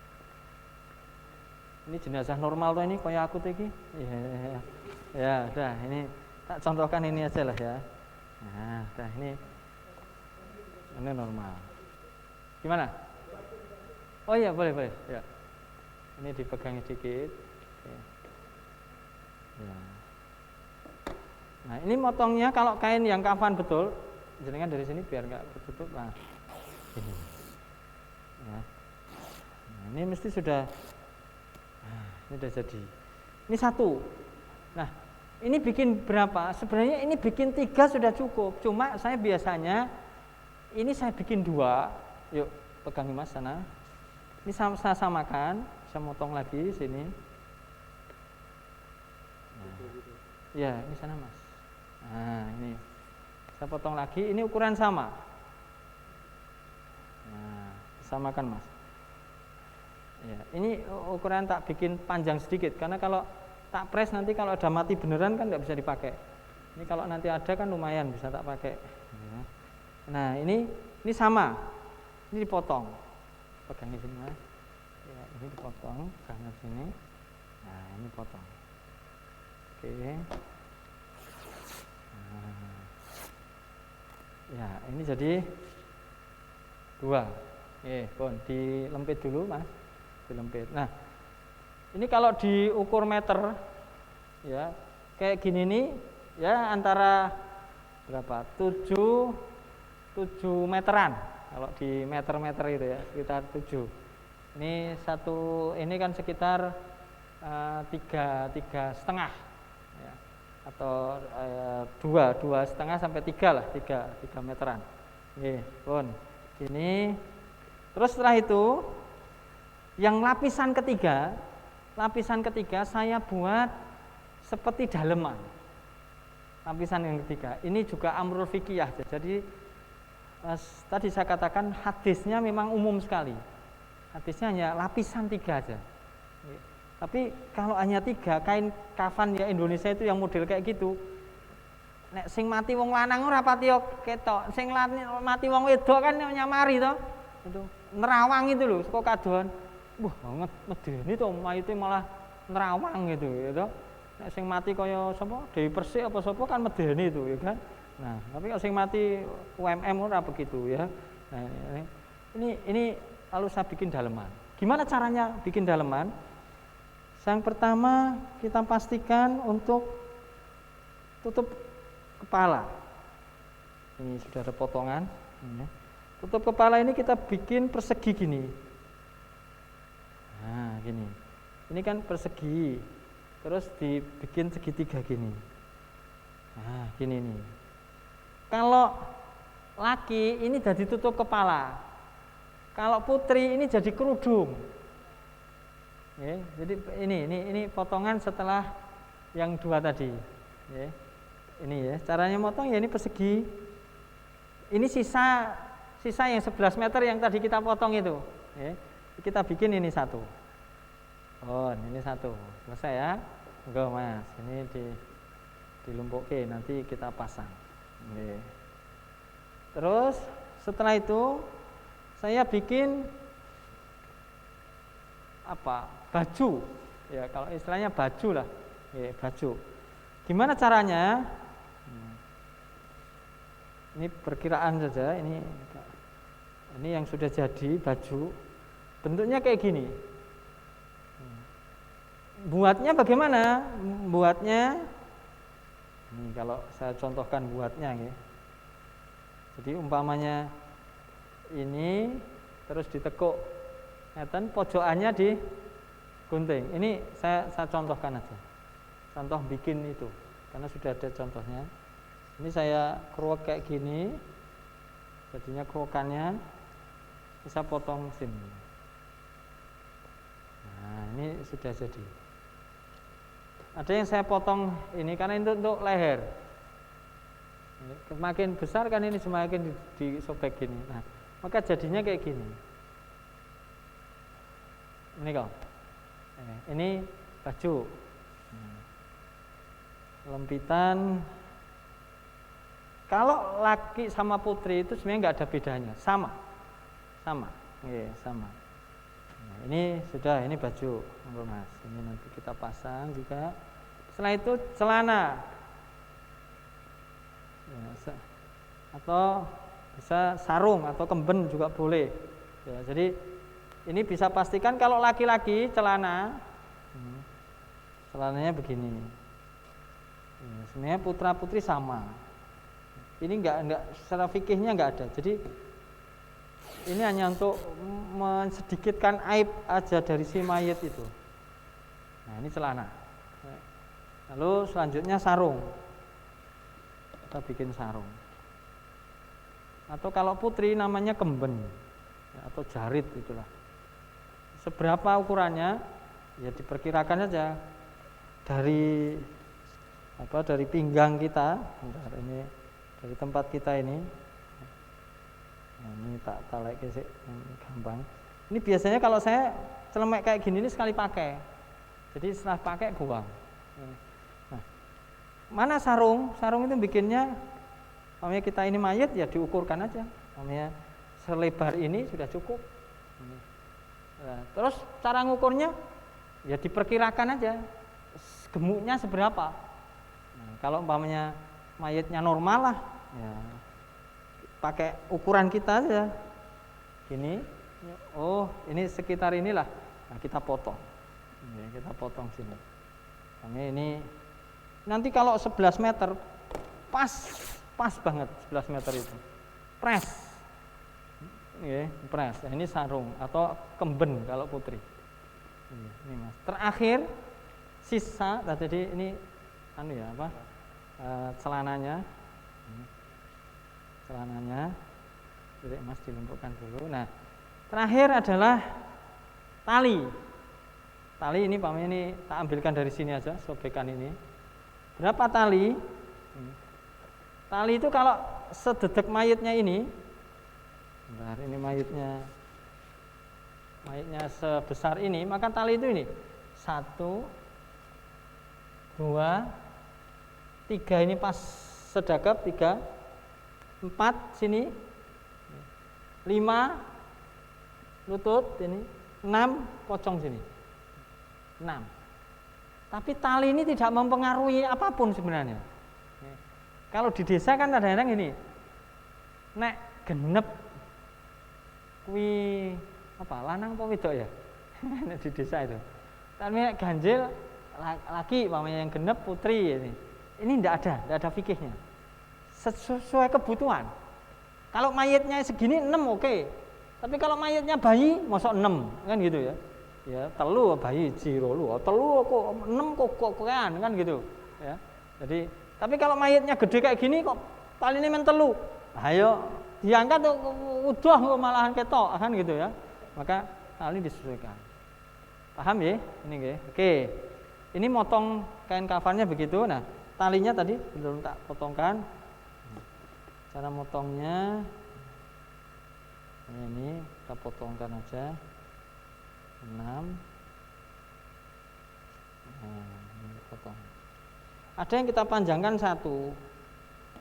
ini jenazah normal tuh ini kayak aku tuh ini. Ya, udah ini tak contohkan ini aja lah ya. Nah, udah ini normal. Gimana? Oh iya boleh ya. Ini dipegang sedikit. Ya. Nah ini motongnya kalau kain yang kafan betul, jenengan dari sini biar nggak tertutup. Nah, ini. Ya. Nah, ini mesti sudah. Nah, ini sudah jadi. Ini 1. Nah, ini bikin berapa? Sebenarnya ini bikin 3 sudah cukup. Cuma saya biasanya ini saya bikin 2. Yuk, pegang Mas sana. Ini saya samakan, saya motong lagi sini. Nah, ya, ini sana Mas. Nah, ini saya potong lagi. Ini ukuran sama. Nah, samakan Mas. Ya, ini ukuran tak bikin panjang sedikit karena kalau tak press nanti kalau ada mati beneran kan nggak bisa dipakai. Ini kalau nanti ada kan lumayan bisa tak pakai. Nah ini sama, ini dipotong. Pegang di sini Mas. Ya, ini dipotong, pegang sini. Nah ini potong. Oke. Nah. Ya ini jadi 2. Pun dilempit dulu Mas, dilempit. Nah. Ini kalau diukur meter, ya kayak gini nih, ya antara berapa? 7 meteran. Kalau di meter-meter itu ya, sekitar 7. Ini satu, ini kan sekitar tiga setengah, ya. Atau dua setengah sampai tiga lah, tiga meteran. Pun ini. Terus setelah itu, yang lapisan ketiga saya buat seperti daleman. Lapisan yang ketiga, ini juga amrul fikiyah. Jadi tadi saya katakan hadisnya memang umum sekali. Hadisnya hanya lapisan 3 aja. Tapi kalau hanya 3, kain kafan ya Indonesia itu yang model kayak gitu. Nek sing mati wong lanang ora pati ketok, sing mati wong wedok kan nyamari to. Itu nerawang itu loh, kok kadoan. Wah, banget medeni to, mayite malah nerawang gitu ya toh. Nek sing mati kaya sapa? Dewi Persik apa sapa kan medeni itu ya kan. Nah, tapi kalau sing mati UMM ora begitu ya. Nah, ini lalu saya bikin daleman. Gimana caranya bikin daleman? Yang pertama kita pastikan untuk tutup kepala. Ini sudah ada potongan. Tutup kepala ini kita bikin persegi gini. Nah, gini. Ini kan persegi. Terus dibikin segitiga gini. Nah, gini nih. Kalau laki ini jadi tutup kepala. Kalau putri ini jadi kerudung. Ya, jadi ini potongan setelah yang 2 tadi. Ya. Ini ya, caranya motong ya ini persegi. Ini sisa yang 11 meter yang tadi kita potong itu. Ya. Kita bikin ini 1. Oh, ini 1. Selesai ya. Enggak, Mas. Ini dilumpukin, nanti kita pasang. Ya. Terus setelah itu saya bikin baju, ya kalau istilahnya baju lah, ya, baju. Gimana caranya? Ini perkiraan saja. Ini yang sudah jadi baju, bentuknya kayak gini. Buatnya bagaimana? Buatnya, ini kalau saya contohkan buatnya, ya. Jadi umpamanya ini terus ditekuk, ngeten pojokannya digunting. Ini saya contohkan aja. Contoh bikin itu, karena sudah ada contohnya. Ini saya keruak kayak gini, jadinya keruakannya bisa potong sini. Nah, ini sudah jadi. Ada yang saya potong ini karena itu untuk leher. Semakin besar kan ini semakin disobek gini. Nah, maka jadinya kayak gini. Ini kok. Ini baju. Lempitan. Kalau laki sama putri itu sebenarnya nggak ada bedanya, sama. Iya, sama. Nah, ini sudah, ini baju, Mas. Ini nanti kita pasang juga. Setelah itu celana. Ya, atau bisa sarung atau kemben juga boleh. Ya, jadi ini bisa pastikan kalau laki-laki celananya begini. Ya, sebenarnya putra putri sama. Ini enggak secara fikihnya enggak ada. Jadi ini hanya untuk mensedikitkan aib aja dari si mayit itu. Nah, ini celana. Lalu selanjutnya sarung. Kita bikin sarung. Atau kalau putri namanya kemben, ya, atau jarit itulah. Seberapa ukurannya? Ya diperkirakan saja dari pinggang kita. Bentar, ini dari tempat kita ini. Nah, ini tak tarik sih, gampang. Ini biasanya kalau saya celemek kayak gini ini sekali pakai. Jadi setelah pakai buang. Nah, mana sarung? Sarung itu bikinnya, namanya kita ini mayat ya diukurkan aja. Namanya selebar ini sudah cukup. Nah, terus cara ngukurnya ya diperkirakan aja gemuknya seberapa. Nah, kalau umpamanya mayatnya normal lah, ya pakai ukuran kita aja. Gini, oh ini sekitar inilah. Nah, kita potong. Ya, kita potong sini. Ini nanti kalau 11 meter pas banget 11 meter itu. Pres. nggih, pres. Nah, ini sarung atau kemben kalau putri. Ini Mas. Terakhir sisa tadi ini anu ya apa? Celananya. Celananya. Jadi Mas dilumpuhkan dulu. Nah, terakhir adalah tali. Tali ini Pak ini tak ambilkan dari sini aja, sobekan ini. Berapa tali? Tali itu kalau sededek mayitnya ini, bentar, ini mayitnya sebesar ini, maka tali itu ini 1, 2, 3 ini pas sedekap 3, 4 sini, 5 lutut ini, 6 pocong sini, 6. Tapi tali ini tidak mempengaruhi apapun sebenarnya. Kalau di desa kan kadang-kadang ini, nek genep kuwi apa lanang apa wedok ya di desa itu. Tapi nek ganjil laki mamanya yang genep putri ini tidak ada fikihnya. Sesuai kebutuhan. Kalau mayitnya segini 6 oke. Tapi kalau mayitnya bayi mosok 6 kan gitu ya. Ya telu bayi jiro lu, telu kok 6 kok kan gitu ya. Jadi tapi kalau mayitnya gede kayak gini kok talinya men telu. Ayo diangkat udah malahan ketok kan gitu ya. Maka tali disesuaikan. Paham ya? Ini nggih. Oke. Ini motong kain kafannya begitu. Nah, talinya tadi belum tak potongkan. Cara motongnya ini kita potongkan aja. 6. Nah, ini potong. Ada yang kita panjangkan 1.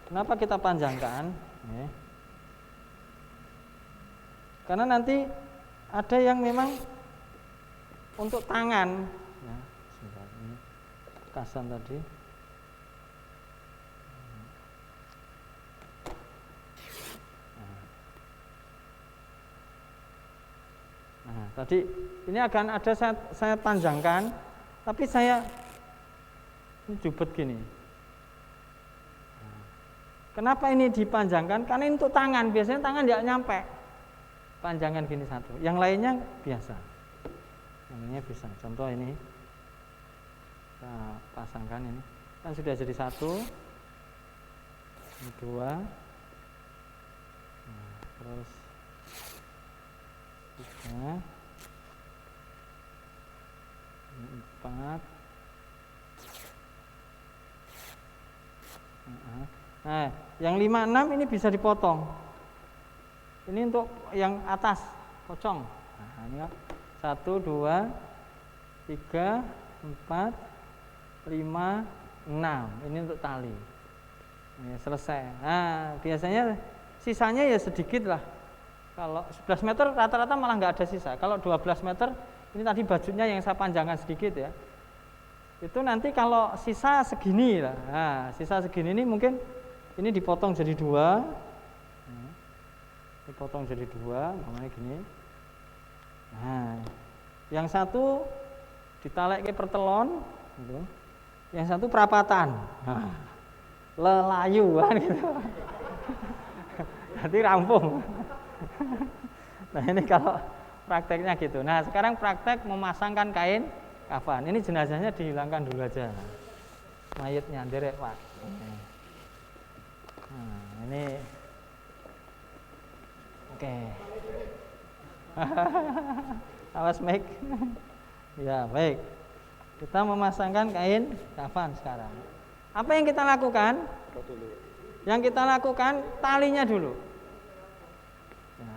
Kenapa kita panjangkan? Karena nanti ada yang memang untuk tangan. Ya, sebentar, ini kasan tadi. Nah, tadi ini akan ada saya panjangkan, tapi saya ini jubet gini. Kenapa ini dipanjangkan? Karena ini untuk tangan, biasanya tangan tidak nyampe. Panjangan gini 1. Yang lainnya biasa. Yang lainnya bisa. Contoh ini. Kita pasangkan ini. Kan sudah jadi 1. Ini 2. Nah, terus 3. Ini 4. Nah, yang 5, 6 ini bisa dipotong. Ini untuk yang atas, pocong. Nah, ini 1, 2, 3, 4, 5, 6. Ini untuk tali. Ini selesai. Nah, biasanya sisanya ya sedikit lah. Kalau 11 meter rata-rata malah nggak ada sisa. Kalau 12 meter, ini tadi bajunya yang saya panjangkan sedikit ya. Itu nanti kalau sisa segini lah. Nah, sisa segini ini mungkin ini dipotong jadi 2. Dipotong jadi 2, namanya gini. Nah, yang 1 ditalek ke pertelon, gitu. Yang 1 perapatan. Nah, lelayu kan gitu. Nanti rampung. Nah, ini kalau prakteknya gitu. Nah, sekarang praktek memasangkan kain kafan. Ini jenazahnya dihilangkan dulu aja. Mayitnya derek, Pak. Nah, ini oke. Awas mic. Ya, baik. Kita memasangkan kain kafan sekarang. Apa yang kita lakukan? Yang kita lakukan talinya dulu. Ya.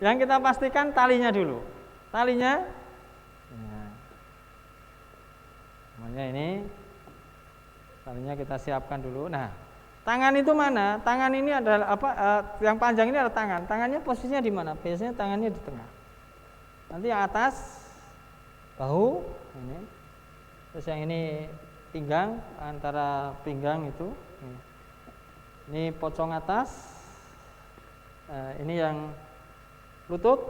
Yang kita pastikan talinya dulu. Talinya ya. Namanya ini talinya kita siapkan dulu. Nah, tangan itu mana? Tangan ini adalah apa? Yang panjang ini adalah tangan. Tangannya posisinya di mana? Biasanya tangannya di tengah. Nanti yang atas bahu ini. Terus yang ini pinggang, antara pinggang itu. Ini pocong atas. Ini yang lutut.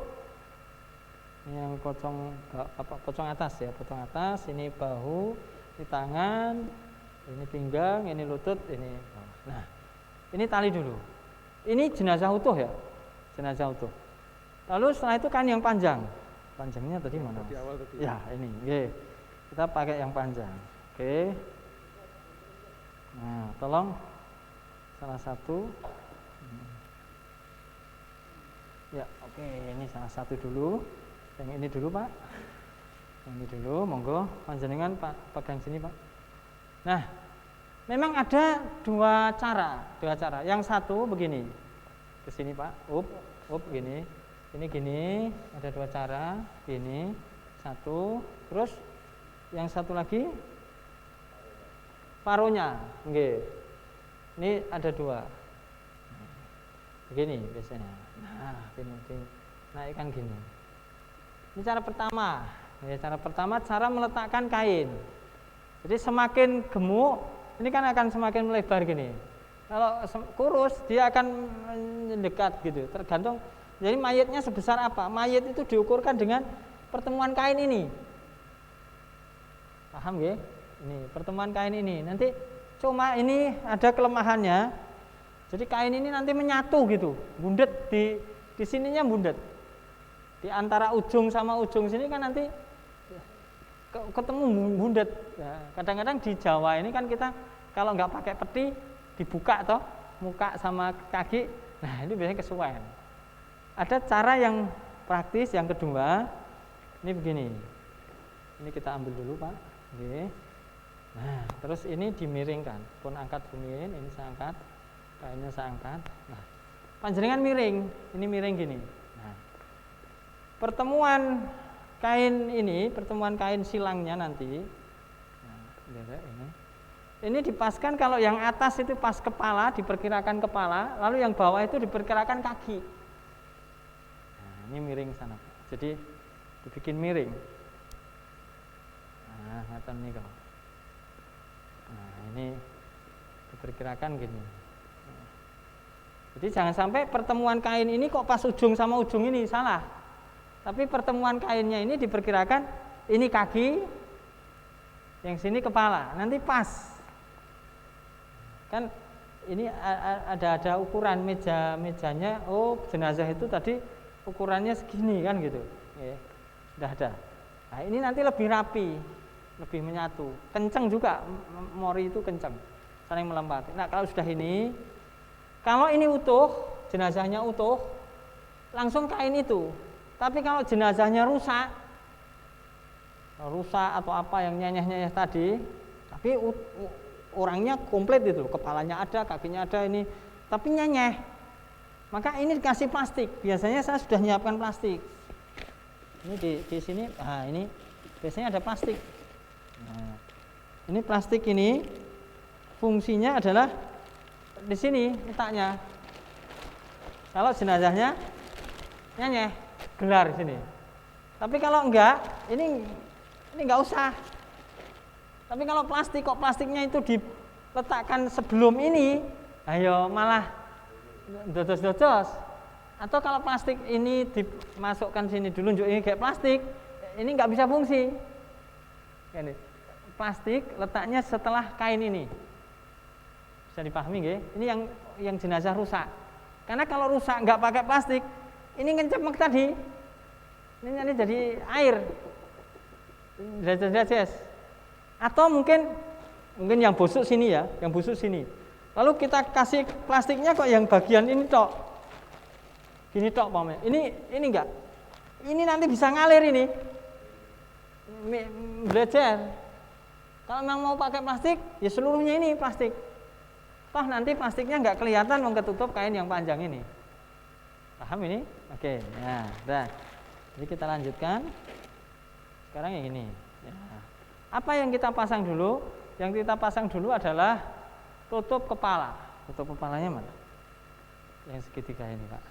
Ini yang pocong atas ya, pocong atas. Ini bahu, ini tangan. Ini pinggang, ini lutut, ini. Nah, ini tali dulu. Ini jenazah utuh ya, jenazah utuh. Lalu setelah itu kan yang panjang. Panjangnya tadi mana? Di awal tadi. Ya, ini. Oke. Kita pakai yang panjang. Oke. Nah, tolong salah satu. Ya, oke. Ini salah satu dulu. Yang ini dulu, Pak. Yang ini dulu, monggo. Panjenengan Pak pegang sini, Pak. Nah, memang ada dua cara. Yang satu begini, ke sini Pak, gini, ini gini, ada dua cara, gini, satu, terus yang satu lagi, paruhnya, ini ada dua, begini biasanya, nah, gini, naikkan gini. Ini cara pertama, cara meletakkan kain. Jadi semakin gemuk, ini kan akan semakin melebar gini. Kalau kurus, dia akan mendekat gitu. Tergantung. Jadi mayatnya sebesar apa? Mayat itu diukurkan dengan pertemuan kain ini. Paham ya? Ini pertemuan kain ini. Nanti cuma ini ada kelemahannya. Jadi kain ini nanti menyatu gitu, bundet di sininya bundet. Di antara ujung sama ujung sini kan nanti ketemu bundet. Ya, kadang-kadang di Jawa ini kan kita kalau nggak pakai peti dibuka toh muka sama kaki, nah ini biasanya kesuwen. Ada cara yang praktis yang kedua, ini begini. Ini kita ambil dulu Pak. Oke. Nah terus ini dimiringkan, pun angkat bumiin, ini saya angkat, kainnya saya angkat. Nah panjenengan miring, ini miring gini. Nah pertemuan kain silangnya nanti, nah, ini dipaskan. Kalau yang atas itu pas kepala, diperkirakan kepala, lalu yang bawah itu diperkirakan kaki. Nah, ini miring sana, jadi dibikin miring. Nah, ngatan nih kalau. Nah, ini diperkirakan gini. Jadi jangan sampai pertemuan kain ini kok pas ujung sama ujung ini, salah. Tapi pertemuan kainnya ini diperkirakan ini kaki, yang sini kepala, nanti pas. Kan ini ada ukuran mejanya. Oh jenazah itu tadi ukurannya segini kan gitu. Ya, sudah ada. Nah ini nanti lebih rapi, lebih menyatu, kenceng juga, mori itu kenceng, saling melempati. Nah kalau sudah ini, kalau ini utuh, jenazahnya utuh, langsung kain itu. Tapi kalau jenazahnya rusak atau apa yang nyenyeh tadi, tapi orangnya komplit itu, kepalanya ada, kakinya ada ini, tapi nyenyeh, maka ini dikasih plastik. Biasanya saya sudah nyiapkan plastik. Ini di sini, nah ini biasanya ada plastik. Nah, ini plastik ini fungsinya adalah di sini letaknya. Kalau jenazahnya nyenyeh, gelar di sini. Tapi kalau enggak, ini enggak usah. Tapi kalau plastik, kok plastiknya itu diletakkan sebelum ini, ayo malah dodos-dodos. Atau kalau plastik ini dimasukkan sini dulu, ini kayak plastik, ini enggak bisa fungsi. Ini plastik letaknya setelah kain ini. Bisa dipahami nggih? Ini yang jenazah rusak. Karena kalau rusak enggak pakai plastik, ini ngecemek tadi. Ini jadi air. Derajat. Atau mungkin yang busuk sini ya, yang busuk sini. Lalu kita kasih plastiknya kok yang bagian ini tok. Gini tok pamer. Ini enggak. Ini nanti bisa ngalir ini. Belajar. Kalau memang mau pakai plastik, ya seluruhnya ini plastik. Toh nanti plastiknya enggak kelihatan mau ketutup kain yang panjang ini. Paham ini? Oke, nah, dah. Jadi kita lanjutkan. Sekarang yang ini. Ya. Apa yang kita pasang dulu? Yang kita pasang dulu adalah tutup kepala. Tutup kepalanya mana? Yang segitiga ini, Pak.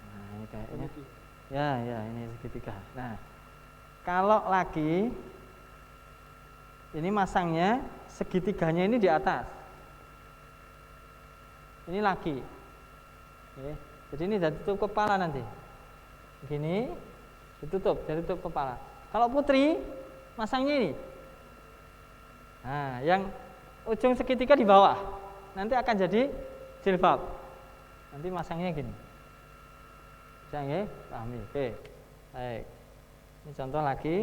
Nah, ini kayaknya. Ya, ini segitiga. Nah, kalau lagi ini masangnya segitiganya ini di atas. Ini lagi. Oke. Jadi ini sudah tutup kepala nanti. Begini, ditutup, jadi tutup kepala. Kalau putri, masangnya ini. Nah, yang ujung segitiga di bawah. Nanti akan jadi jilbab. Nanti masangnya gini. Bisa nggih? Pahami. Oke. Baik. Ini contoh lagi.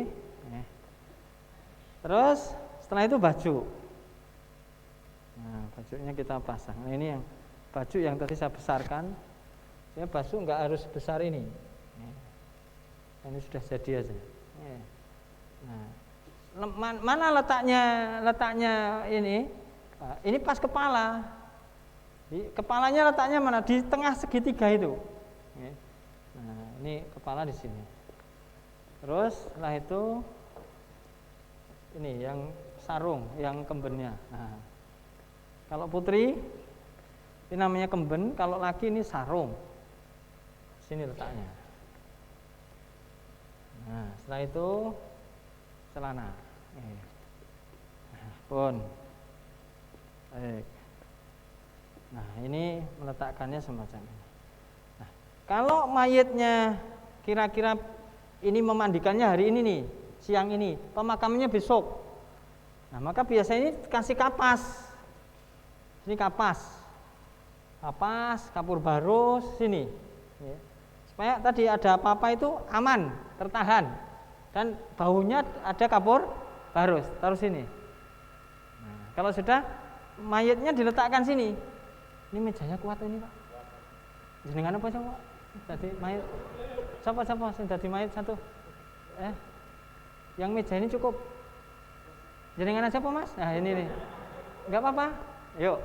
Terus setelah itu baju. Nah, bajunya kita pasang. Nah, ini yang baju yang tadi saya besarkan. Saya baju enggak harus besar ini. Ini sudah jadi aja. Nah, mana letaknya ini? Ini pas kepala. Kepalanya letaknya mana? Di tengah segitiga itu. Nah, ini kepala di sini. Terus setelah itu ini yang sarung, yang kembennya. Nah, kalau putri ini namanya kemben, kalau laki ini sarung. Sini letaknya. Nah, setelah itu celana. Pun. Baik. Nah, ini meletakkannya semacam ini. Nah, kalau mayitnya kira-kira ini memandikannya hari ini nih, siang ini, pemakamannya besok. Nah, maka biasanya ini kasih kapas. Ini kapas. Kapas, kapur barus, sini. Ya. Supaya tadi ada apa-apa itu aman, tertahan. Dan baunya ada kapur barus, taruh sini. Nah, kalau sudah mayatnya diletakkan sini. Ini mejanya kuat ini, Pak. Jenengan apa coba? Tadi mayat. Siapa sing dadi mayat satu? Yang meja ini cukup. Jenengan aja apa, Mas? Nah, ini nih. Enggak apa-apa. Yuk.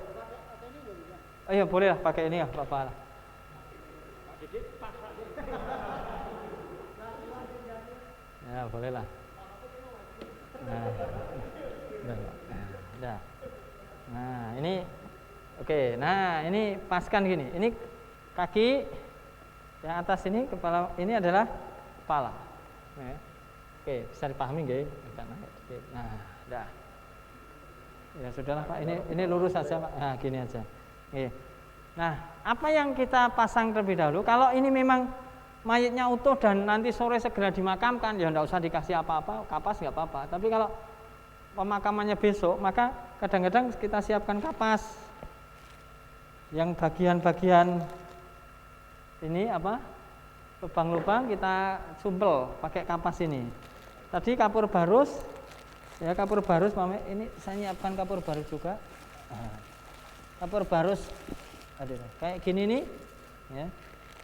Oh iya, boleh lah pakai ini ya, Bapak. Ya, boleh lah. Nah, udah. Nah, ini oke. Nah, ini paskan gini. Ini kaki yang atas ini, kepala ini adalah kepala. Nah, oke, bisa dipahami nggih? Nah, udah. Ya sudahlah Pak. Ini lurus saja Pak. Nah, gini aja. Oke. Nah, apa yang kita pasang terlebih dahulu? Kalau ini memang mayatnya utuh dan nanti sore segera dimakamkan, ya enggak usah dikasih apa-apa, kapas enggak apa-apa. Tapi kalau pemakamannya besok, maka kadang-kadang kita siapkan kapas. Yang bagian-bagian ini apa? Lubang-lubang kita sumpel pakai kapas ini. Tadi kapur barus, ya kapur barus, Mame, ini saya nyiapkan kapur barus juga. Nah, kapur barus, aduh, kayak gini nih, ya.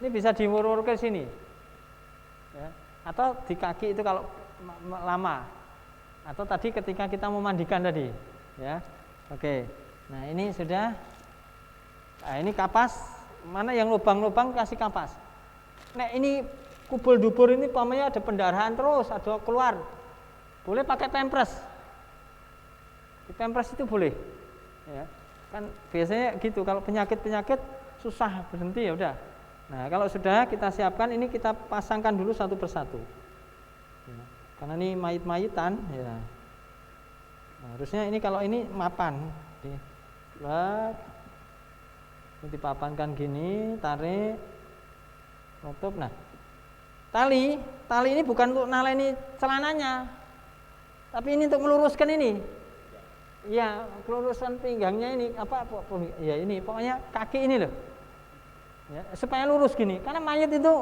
Ini bisa diurur ke sini, ya. Atau di kaki itu kalau lama, atau tadi ketika kita memandikan tadi, ya. Oke, nah ini sudah. Nah, ini kapas, mana yang lubang-lubang kasih kapas. Nah ini kubul dubur ini pamannya ada pendarahan terus, ada keluar. Boleh pakai pempres. Di pempres itu boleh. Ya. Kan biasanya gitu, kalau penyakit-penyakit susah berhenti ya udah. Nah, kalau sudah kita siapkan ini kita pasangkan dulu satu persatu. Ya. Karena ini mayit-mayitan ya. Nah, harusnya ini kalau ini mapan. Ini dipapankan gini, tarik, tutup. Nah, tali ini bukan untuk naleni celananya, tapi ini untuk meluruskan ini. Ya, meluruskan pinggangnya ini apa? Ya ini, pokoknya kaki ini loh. Ya, supaya lurus gini, karena mayat itu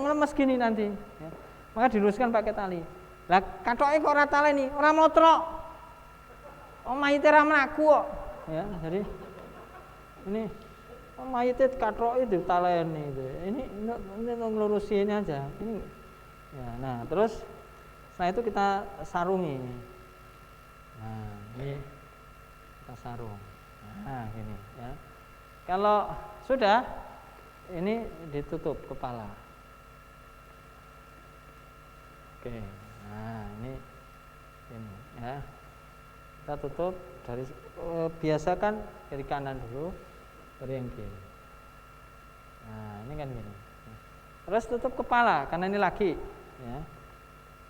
ngelemes gini nanti. Ya. Maka diluruskan pakai tali. Lah, katoknya kok ora taleni, ora motrok. Oh, mayite ra mlaku kok. Ya, jadi ini mayitnya katrok itu taleni itu. Ini ngelurusin ini aja. Ini ya, nah terus setelah itu kita sarungi. Nah, ini kita sarung. Nah, gini ya. Kalau sudah ini ditutup kepala. Oke. Nah, ini ya. Kita tutup dari biasakan dari kanan dulu. Dari yang kiri. Nah, ini kan gini. Terus tutup kepala karena ini laki, ya.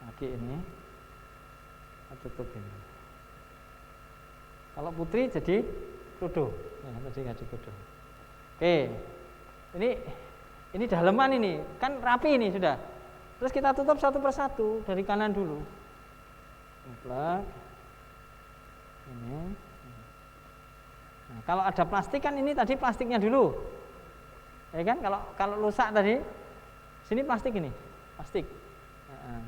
Laki ini. Kita tutup ini. Kalau putri jadi kudu. Ya, tadi jadi kudu. Oke. Ini daleman ini, kan rapi ini sudah. Terus kita tutup satu persatu dari kanan dulu. Plak. Ini. Nah, kalau ada plastik kan ini tadi plastiknya dulu, ya kan? Kalau rusak tadi, sini plastik ini, plastik,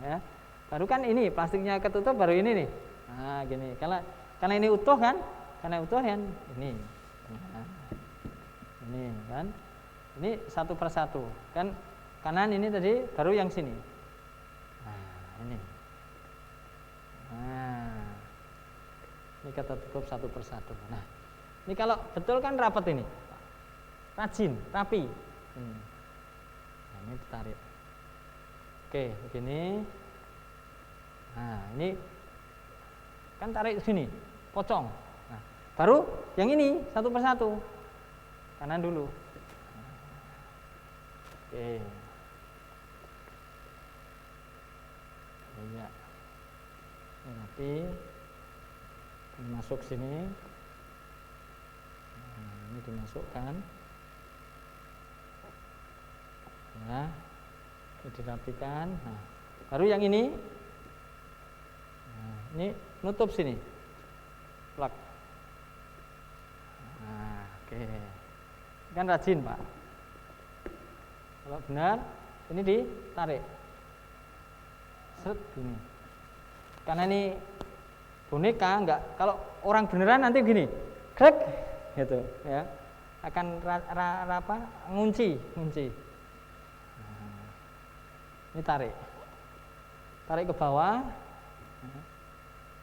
ya. Baru kan ini plastiknya ketutup, baru ini nih. Nah, gini. Karena ini utuh kan? Karena utuh kan ini. Nah, ini kan? Ini satu persatu kan? Kanan ini tadi, baru yang sini. Nah, ini. Nah, ini kita tutup satu persatu. Nah, ini kalau betul kan rapat ini, rajin, rapi. Nah, ini ditarik. Oke, begini. Nah, ini kan tarik sini, pocong. Nah, baru yang ini satu persatu, kanan dulu. Oke. Iya. Ini rapi. Ini masuk sini. Nah, ini dimasukkan. Ya. Ini dirapikan. Nah, baru yang ini. Nah, ini nutup sini. Plak. Nah, oke. Kan rajin, Pak. Kalau benar, ini ditarik. Seret gini. Karena ini boneka enggak, kalau orang beneran nanti gini, krek gitu ya. Akan ngunci. Nah, ini tarik ke bawah.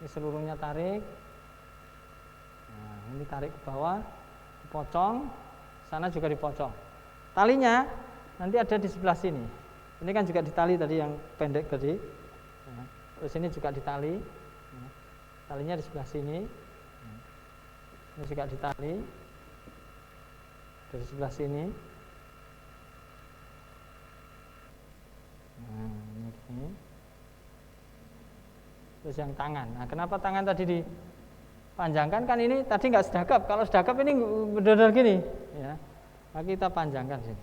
Ini seluruhnya tarik. Nah, ini tarik ke bawah, dipocong, sana juga dipocong. Talinya nanti ada di sebelah sini. Ini kan juga ditali tadi yang pendek tadi. Nah, terus ini juga ditali. Nah, talinya di sebelah sini. Nah, ini juga ditali dari sebelah sini. Nah, ini. Terus yang tangan. Nah, kenapa tangan tadi dipanjangkan? Kan ini tadi nggak sedekap. Kalau sedekap ini benar-benar gini, ya. Maka kita panjangkan sini.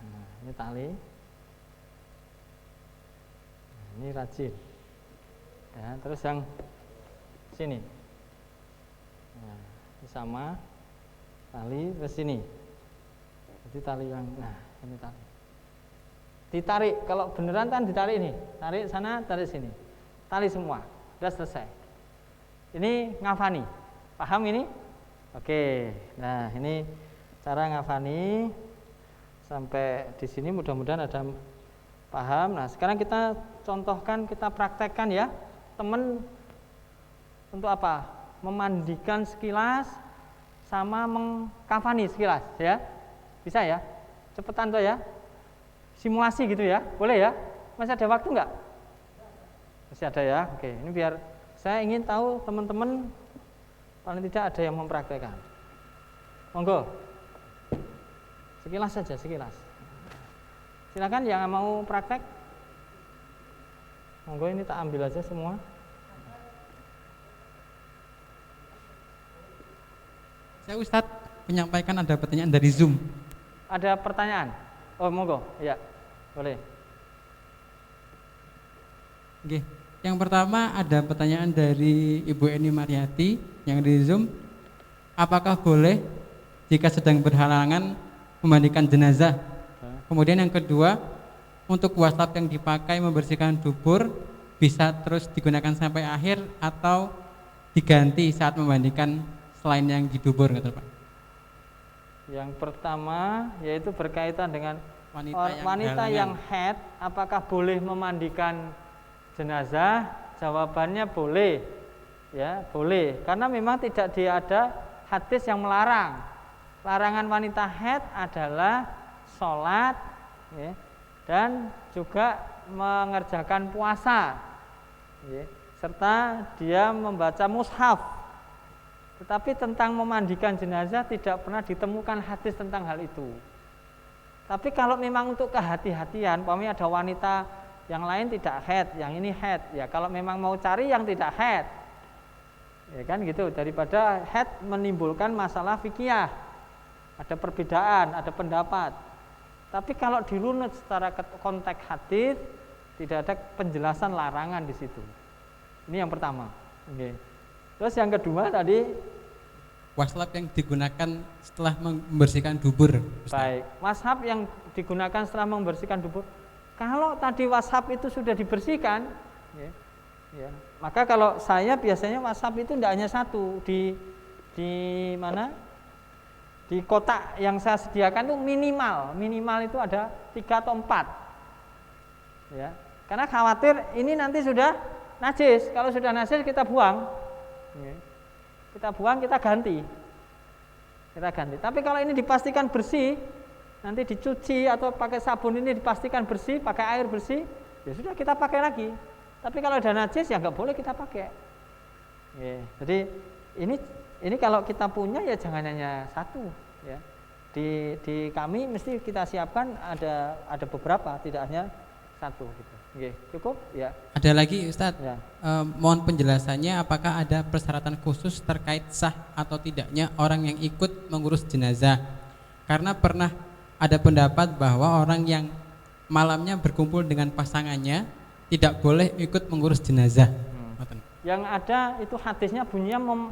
Nah, ini tali. Nah, ini rajin. Ya, terus yang sini. Nah, ini sama tali ke sini. Jadi tali yang, nah ini tali. Ditarik, kalau beneran kan ditarik ini, tarik sana, tarik sini, tali semua, sudah selesai. Ini ngafani, paham ini? Oke, nah ini cara ngafani sampai di sini mudah-mudahan ada paham. Nah sekarang kita contohkan, kita praktekkan ya, teman untuk apa? Memandikan sekilas sama mengkafani sekilas, ya, bisa ya? Cepetan tuh ya. Simulasi gitu ya, boleh ya? Masih ada waktu nggak? Masih ada ya, oke. Ini biar saya ingin tahu teman-teman paling tidak ada yang mempraktekkan. Monggo, sekilas saja, sekilas. Silakan yang mau praktek. Monggo ini tak ambil aja semua. Saya Ustadz menyampaikan ada pertanyaan dari Zoom. Ada pertanyaan? Oh, monggo, ya, boleh. Oke, yang pertama ada pertanyaan dari Ibu Eni Mariati yang di Zoom. Apakah boleh jika sedang berhalangan memandikan jenazah? Kemudian yang kedua, untuk wastaf yang dipakai membersihkan dubur bisa terus digunakan sampai akhir atau diganti saat memandikan selain yang di dubur, kata Pak? Yang pertama yaitu berkaitan dengan wanita yang haid, apakah boleh memandikan jenazah? Jawabannya boleh, ya boleh, karena memang tidak ada hadis yang melarang. Larangan wanita haid adalah sholat, ya, dan juga mengerjakan puasa, ya, serta dia membaca mushaf. Tetapi tentang memandikan jenazah tidak pernah ditemukan hadis tentang hal itu. Tapi kalau memang untuk kehati-hatian, umpamanya ada wanita yang lain tidak haid, yang ini haid, ya kalau memang mau cari yang tidak haid, ya kan gitu, daripada haid menimbulkan masalah fikih, ada perbedaan, ada pendapat. Tapi kalau dirunut secara konteks hadis, tidak ada penjelasan larangan di situ. Ini yang pertama. Oke. Terus yang kedua tadi waslab yang digunakan setelah membersihkan dubur, Ustaz? Baik, washab yang digunakan setelah membersihkan dubur. Kalau tadi washab itu sudah dibersihkan, ya, maka kalau saya biasanya washab itu tidak hanya satu di mana? Di kotak yang saya sediakan itu minimal itu ada 3 atau 4. Ya, karena khawatir ini nanti sudah najis. Kalau sudah najis kita buang. Ya. Kita buang, kita ganti. Tapi kalau ini dipastikan bersih, nanti dicuci atau pakai sabun ini dipastikan bersih, pakai air bersih, ya sudah kita pakai lagi. Tapi kalau udah najis ya nggak boleh kita pakai. Ya, jadi ini kalau kita punya ya jangan hanya satu. Ya. Di kami mesti kita siapkan ada beberapa, tidak hanya satu. Gitu. Oke, cukup? Ya. Ada lagi Ustadz, Ya. Mohon penjelasannya apakah ada persyaratan khusus terkait sah atau tidaknya orang yang ikut mengurus jenazah? Karena pernah ada pendapat bahwa orang yang malamnya berkumpul dengan pasangannya tidak boleh ikut mengurus jenazah. Yang ada itu hadisnya bunyinya mau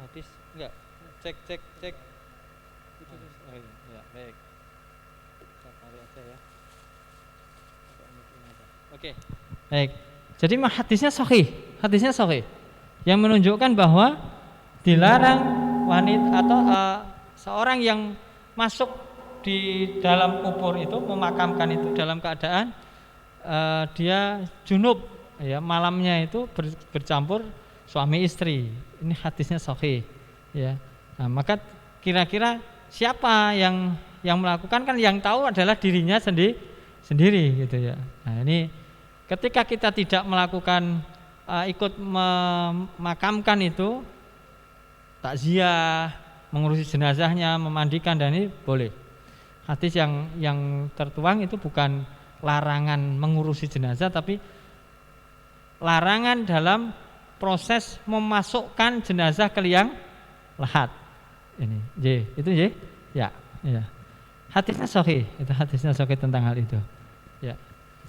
habis enggak? Cek. Oh iya, ya, baik. Saya tarik aja ya. Oke. Baik. Jadi hadisnya sahih. Yang menunjukkan bahwa dilarang wanita atau seorang yang masuk di dalam kubur itu, memakamkan itu dalam keadaan dia junub, ya, malamnya itu bercampur suami istri. Ini hadisnya sahih, ya. Nah, maka kira-kira siapa yang melakukan? Kan yang tahu adalah dirinya sendiri gitu ya. Nah, ini ketika kita tidak melakukan ikut memakamkan itu, takziah, mengurusi jenazahnya, memandikan, dan ini boleh. Hadis yang tertuang itu bukan larangan mengurusi jenazah, tapi larangan dalam proses memasukkan jenazah ke liang lahat. Ini, itu ya. Hadisnya sahih, itu hadisnya sahih tentang hal itu. Ya.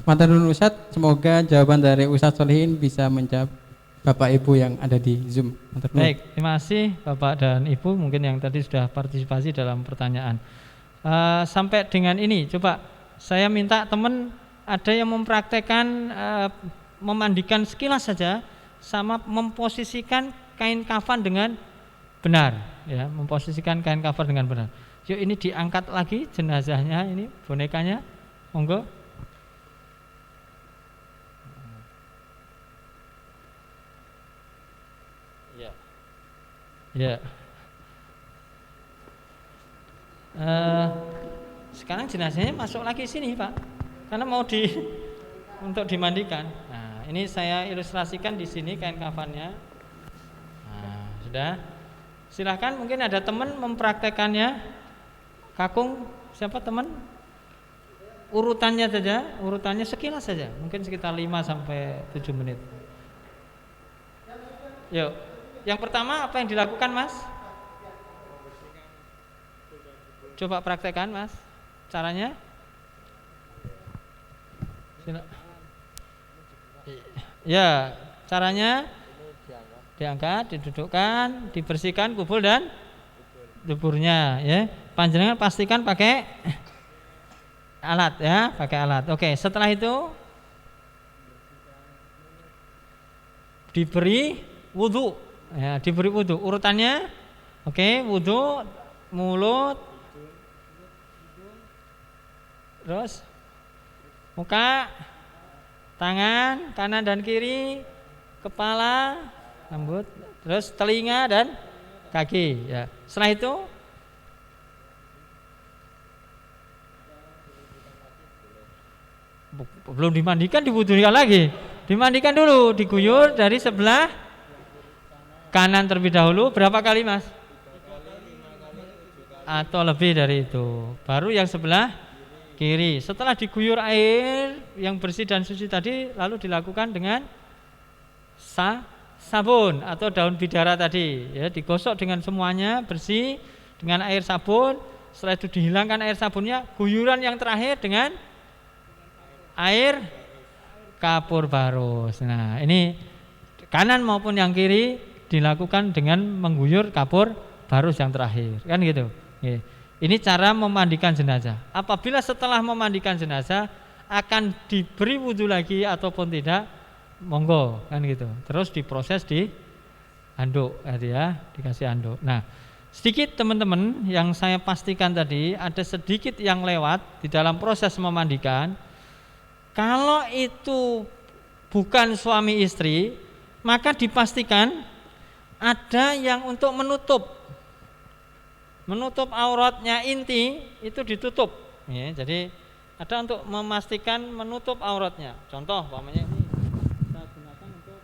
Matur nuwun Ustadz, semoga jawaban dari Ustadz Solihin bisa menjawab Bapak Ibu yang ada di Zoom. Matur nuwun. Baik, terima kasih Bapak dan Ibu mungkin yang tadi sudah partisipasi dalam pertanyaan. Sampai dengan ini, coba saya minta teman ada yang mempraktekkan memandikan sekilas saja, sama memposisikan kain kafan dengan benar, ya, memposisikan kain kafan dengan benar. Yuk, ini diangkat lagi jenazahnya, ini bonekanya, monggo. Ya. Sekarang jenazahnya masuk lagi sini, Pak, karena mau untuk dimandikan. Nah, ini saya ilustrasikan di sini kain kafannya. Nah, sudah. Silahkan, mungkin ada teman mempraktekannya. Kakung, siapa teman? Urutannya saja, urutannya sekilas saja, mungkin sekitar 5 sampai 7 menit. Yuk. Yang pertama apa yang dilakukan, Mas? Coba praktekkan, Mas. Caranya? Ya, caranya diangkat, didudukkan, dibersihkan kubur dan duburnya, ya. Panjenengan pastikan pakai alat, ya, pakai alat. Oke, setelah itu diberi wudu, ya, diberi wudu. Urutannya, oke, wudu, mulut, terus muka, tangan kanan dan kiri, kepala, rambut, terus telinga dan kaki, ya. Setelah itu belum dimandikan diwudukan lagi. Dimandikan dulu, diguyur dari sebelah kanan terlebih dahulu. Berapa kali Mas? Atau lebih dari itu. Baru yang sebelah kiri. Setelah diguyur air yang bersih dan suci tadi, lalu dilakukan dengan sabun atau daun bidara tadi, ya, digosok dengan semuanya bersih dengan air sabun. Setelah itu dihilangkan air sabunnya, guyuran yang terakhir dengan air kapur barus. Nah, ini kanan maupun yang kiri dilakukan dengan mengguyur kapur barus yang terakhir, kan gitu. Ini cara memandikan jenazah. Apabila setelah memandikan jenazah akan diberi wudhu lagi ataupun tidak, monggo, kan gitu. Terus diproses di anduk, ya, dikasih anduk. Nah, sedikit teman-teman yang saya pastikan tadi, ada sedikit yang lewat di dalam proses memandikan. Kalau itu bukan suami istri, maka dipastikan ada yang untuk menutup auratnya inti itu ditutup, ya. Jadi ada untuk memastikan menutup auratnya. Contoh, umpamanya ini kita gunakan untuk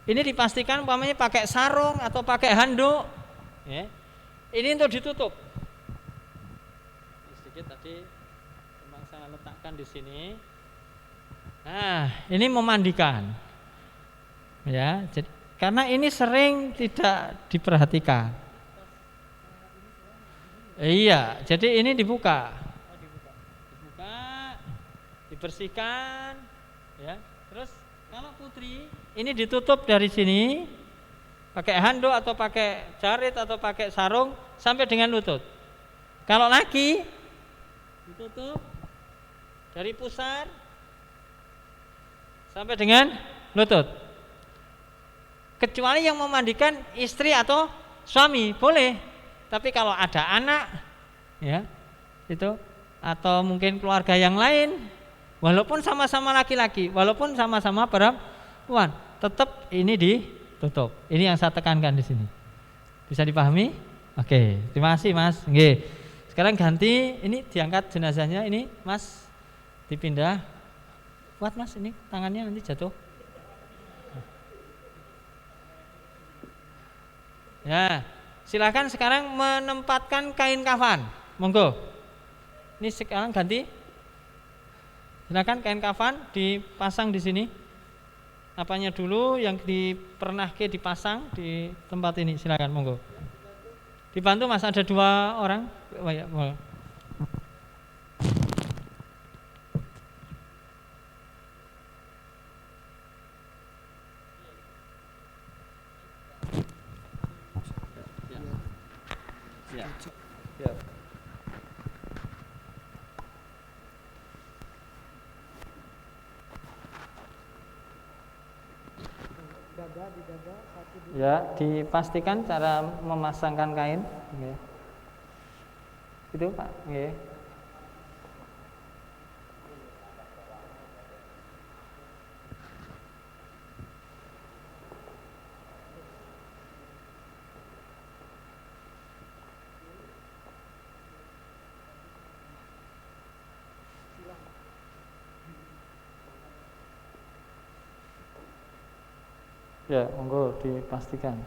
ini dipastikan umpamanya pakai sarung atau pakai handuk, ya. Ini untuk ditutup. Sedikit tadi memang saya letakkan di sini. Nah, ini memandikan, ya. Jadi karena ini sering tidak diperhatikan. Iya, jadi ini dibuka, dibersihkan, ya. Terus kalau putri ini ditutup dari sini pakai handuk atau pakai jarit atau pakai sarung sampai dengan lutut. Kalau laki ditutup dari pusar sampai dengan lutut. Kecuali yang memandikan istri atau suami boleh, tapi kalau ada anak, ya, itu atau mungkin keluarga yang lain, walaupun sama-sama laki-laki, walaupun sama-sama perempuan, tetap ini ditutup. Ini yang saya tekankan di sini. Bisa dipahami? Oke, terima kasih Mas. Oke. Sekarang ganti, ini diangkat jenazahnya, ini Mas dipindah. Kuat Mas, ini tangannya nanti jatuh. Ya, silakan sekarang menempatkan kain kafan. Monggo. Ini sekarang ganti. Silakan kain kafan dipasang di sini. Apanya dulu yang dipernahke dipasang di tempat ini. Silakan, monggo. Dibantu Mas, ada 2 orang. Oh, ya, monggo. Ya, dipastikan cara memasangkan kain, ya. Itu Pak, ya. Ya, monggo dipastikan.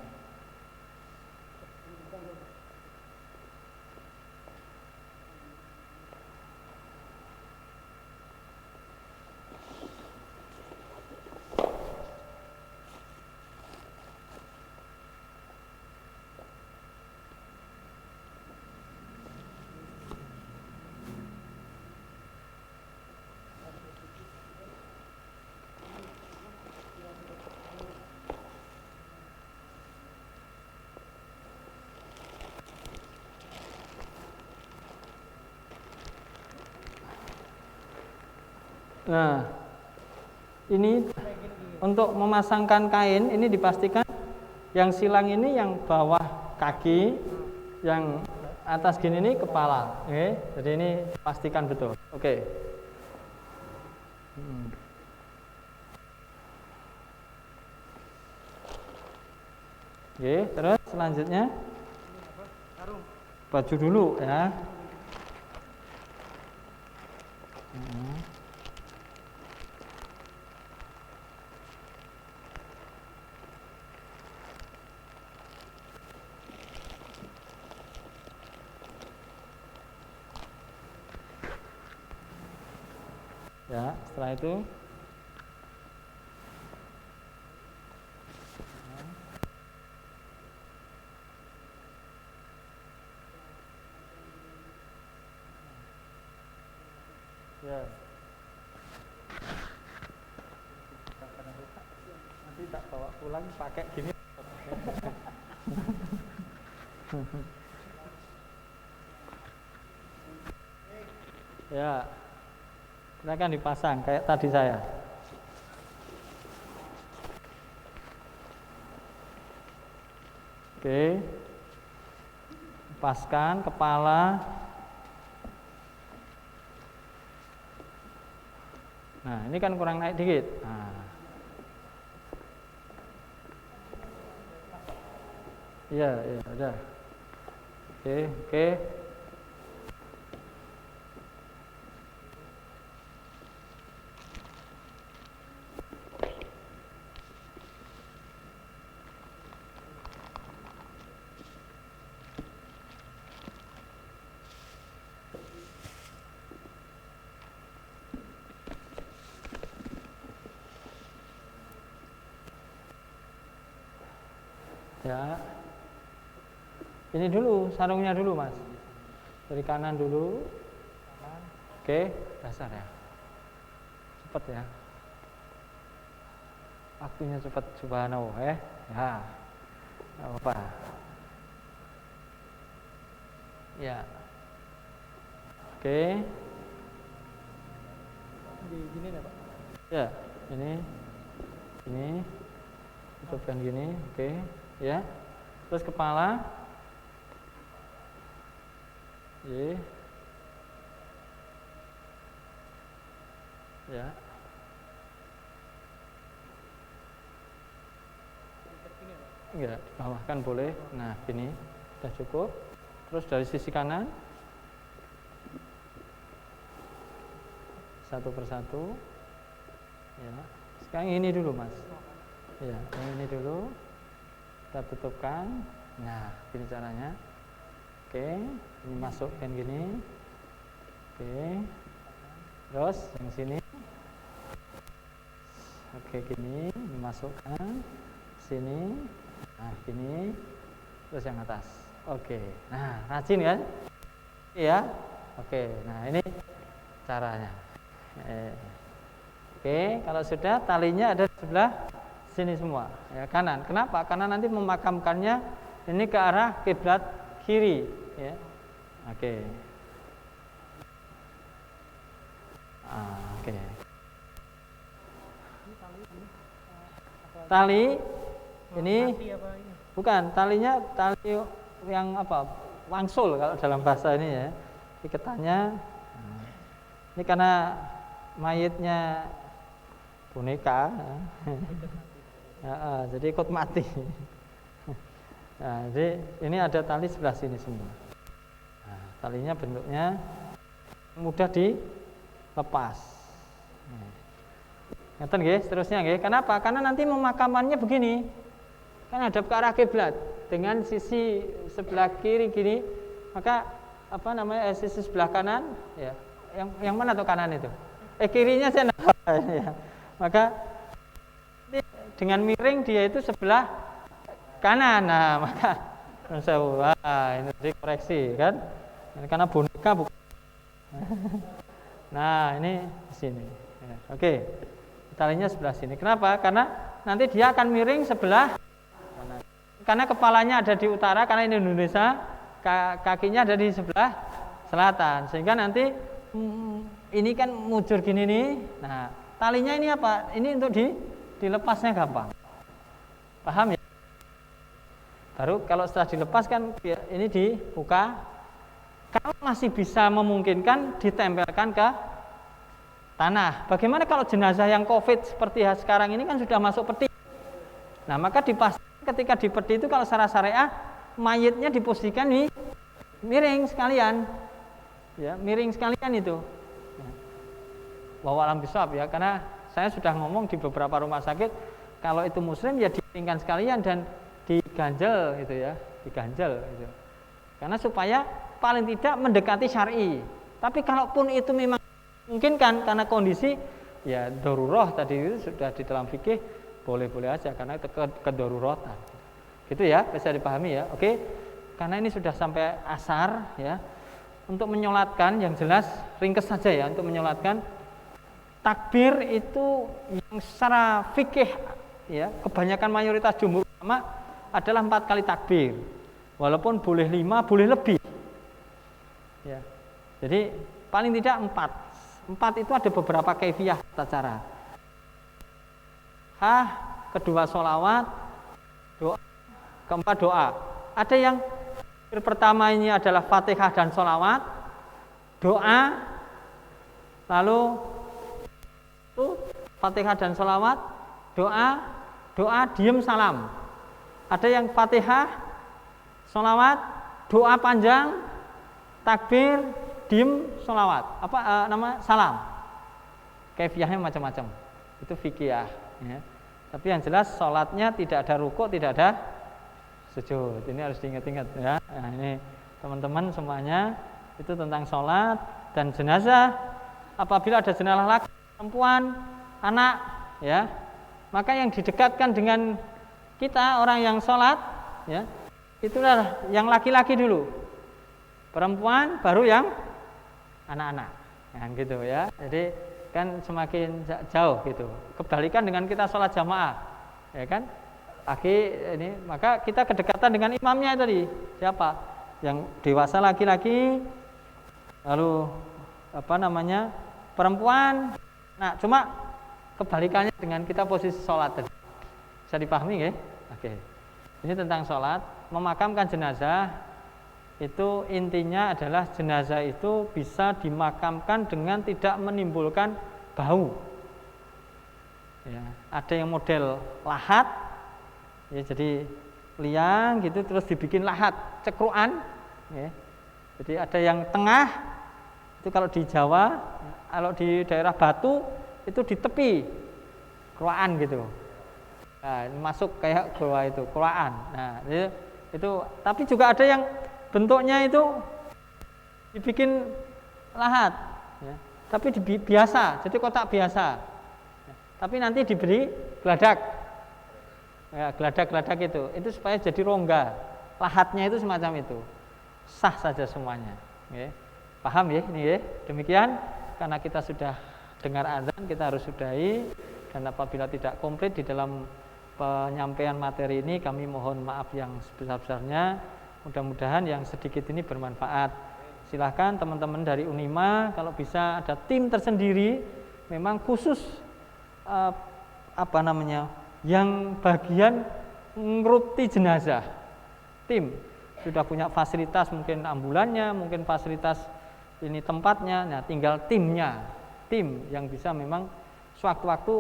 Nah, ini untuk memasangkan kain ini dipastikan yang silang ini yang bawah kaki, yang atas gini ini kepala. Oke, jadi ini pastikan betul. Oke. Oke, terus selanjutnya baju dulu ya. Ya, setelah itu ya. Nanti tak bawa pulang pakai gini. Ya. Silakan dipasang kayak tadi saya. Oke. Lepaskan kepala. Nah, ini kan kurang naik dikit. Nah. Iya, udah. Oke. Ya, ini dulu sarungnya dulu mas, dari kanan dulu. Oke, dasar ya, cepet ya, waktunya cepet, subhanallah ya, nggak apa-apa. Ya, oke, gini ya pak. Ya, ini tutupkan gini, oke. Ya, terus kepala, ya, enggak, di bawah kan boleh. Nah, gini, sudah cukup. Terus dari sisi kanan, satu persatu. Ya, sekarang ini dulu mas. Ya, ini dulu. Kita tutupkan. Nah, gini caranya. Oke, ini masukkan gini. Oke. Terus yang sini. Oke, gini, dimasukkan sini. Nah, gini. Terus yang atas. Oke. Nah, rajin kan? Iya. Oke. Nah, ini caranya. Oke, kalau sudah talinya ada di sebelah sini semua, ya kanan. Kenapa? Karena nanti memakamkannya ini ke arah kiblat kiri, ya. Oke. Oke. Tali ini bukan talinya, tali yang apa? Wangsul kalau dalam bahasa ini ya. Iketannya. Ini karena mayitnya boneka. Ya, jadi ikut mati. Nah, jadi ini ada tali sebelah sini semua. Nah, talinya bentuknya mudah dilepas. Ngeten nggih, seterusnya nggih. Kenapa? Karena nanti pemakamannya begini. Kan hadap ke arah kiblat dengan sisi sebelah kiri gini, maka apa namanya? Sisi sebelah kanan, ya. Yang mana tuh kanan itu? Kirinya saya ya. Maka dengan miring dia itu sebelah kanan. Nah, maka ini dikoreksi kan? Karena boneka bukan. Nah, ini di sini. Ya, oke. Talinya sebelah sini. Kenapa? Karena nanti dia akan miring sebelah kanan. Karena kepalanya ada di utara, karena ini Indonesia, kakinya ada di sebelah selatan. Sehingga nanti ini kan mujur gini nih. Nah, talinya ini apa? Ini untuk dilepasnya gampang. Paham ya? Baru kalau setelah dilepas kan ini dibuka. Kalau masih bisa memungkinkan ditempelkan ke tanah. Bagaimana kalau jenazah yang COVID seperti sekarang ini kan sudah masuk peti. Nah, maka dipastikan ketika di peti itu kalau secara syariah mayitnya diposisikan di miring sekalian, ya miring sekalian itu. Wallahu a'lam bishawab ya, karena saya sudah ngomong di beberapa rumah sakit kalau itu muslim ya dimiringkan sekalian dan diganjel gitu ya, diganjel gitu. Karena supaya paling tidak mendekati syar'i. Tapi kalaupun itu memang memungkinkan karena kondisi ya darurah tadi itu sudah di dalam fikih boleh-boleh aja karena itu kedaruratan. Gitu ya, bisa dipahami ya. Oke. Karena ini sudah sampai asar ya. Untuk menyolatkan yang jelas ringkes saja ya, untuk menyolatkan takbir itu yang secara fikih ya, kebanyakan mayoritas jumhur ulama adalah 4 kali takbir. Walaupun boleh 5, boleh lebih. Ya. Jadi paling tidak 4. 4 itu ada beberapa kaifiyah tata cara. Kedua sholawat, doa, keempat doa. Ada yang pertama ini adalah Fatihah dan sholawat, doa, lalu itu Fatihah dan sholawat, doa, diem salam. Ada yang Fatihah, sholawat, doa panjang, takbir, diem, sholawat. Salam. Kaifiyahnya macam-macam. Itu fikih ya. Tapi yang jelas sholatnya tidak ada rukuk, tidak ada sujud. Ini harus diingat-ingat ya. Nah, ini teman-teman semuanya itu tentang sholat dan jenazah. Apabila ada jenazah laki, perempuan, anak, ya, maka yang didekatkan dengan kita orang yang sholat, ya, itulah yang laki-laki dulu, perempuan baru yang anak-anak, yang gitu ya. Jadi kan semakin jauh gitu. Kebalikan dengan kita sholat jamaah, ya kan? Ini maka kita kedekatan dengan imamnya tadi. Siapa? Yang dewasa laki-laki, lalu perempuan. Nah, cuma kebalikannya dengan kita posisi sholat tadi. Bisa dipahami ya? Oke. Ini tentang sholat, memakamkan jenazah. Itu intinya adalah jenazah itu bisa dimakamkan dengan tidak menimbulkan bau. Ya, ada yang model lahat, ya, jadi liang gitu terus dibikin lahat cekruan. Ya. Jadi ada yang tengah, itu kalau di Jawa, kalau di daerah Batu itu di tepi, keruaan gitu. Nah, ini masuk kayak goa itu, keruaan. Nah, itu tapi juga ada yang bentuknya itu dibikin lahat, ya. Tapi biasa, jadi kotak biasa. Ya. Tapi nanti diberi geladak, ya, geladak itu supaya jadi rongga. Lahatnya itu semacam itu, sah saja semuanya. Ya. Paham ya ini ya? Demikian karena kita sudah dengar azan, kita harus sudahi. Dan apabila tidak komplit di dalam penyampaian materi ini, kami mohon maaf yang sebesar-besarnya. Mudah-mudahan yang sedikit ini bermanfaat. Silahkan teman-teman dari Unima kalau bisa ada tim tersendiri memang khusus yang bagian ngeruti jenazah. Tim sudah punya fasilitas, mungkin ambulannya, mungkin fasilitas ini tempatnya. Nah, tinggal tim yang bisa memang sewaktu-waktu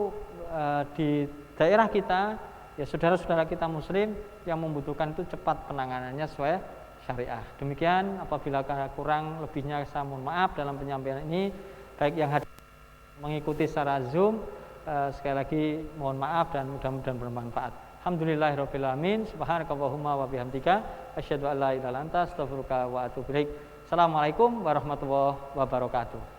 di daerah kita, ya saudara-saudara kita muslim yang membutuhkan itu cepat penanganannya sesuai syariah. Demikian, apabila kurang lebihnya saya mohon maaf dalam penyampaian ini, baik yang hadir mengikuti secara Zoom, sekali lagi mohon maaf dan mudah-mudahan bermanfaat. Alhamdulillahirabbil alamin, subhanakallahumma wa bihamdika, asyhadu an la ilaha illa anta, astaghfiruka wa atubu ilaik. Assalamualaikum warahmatullahi wabarakatuh.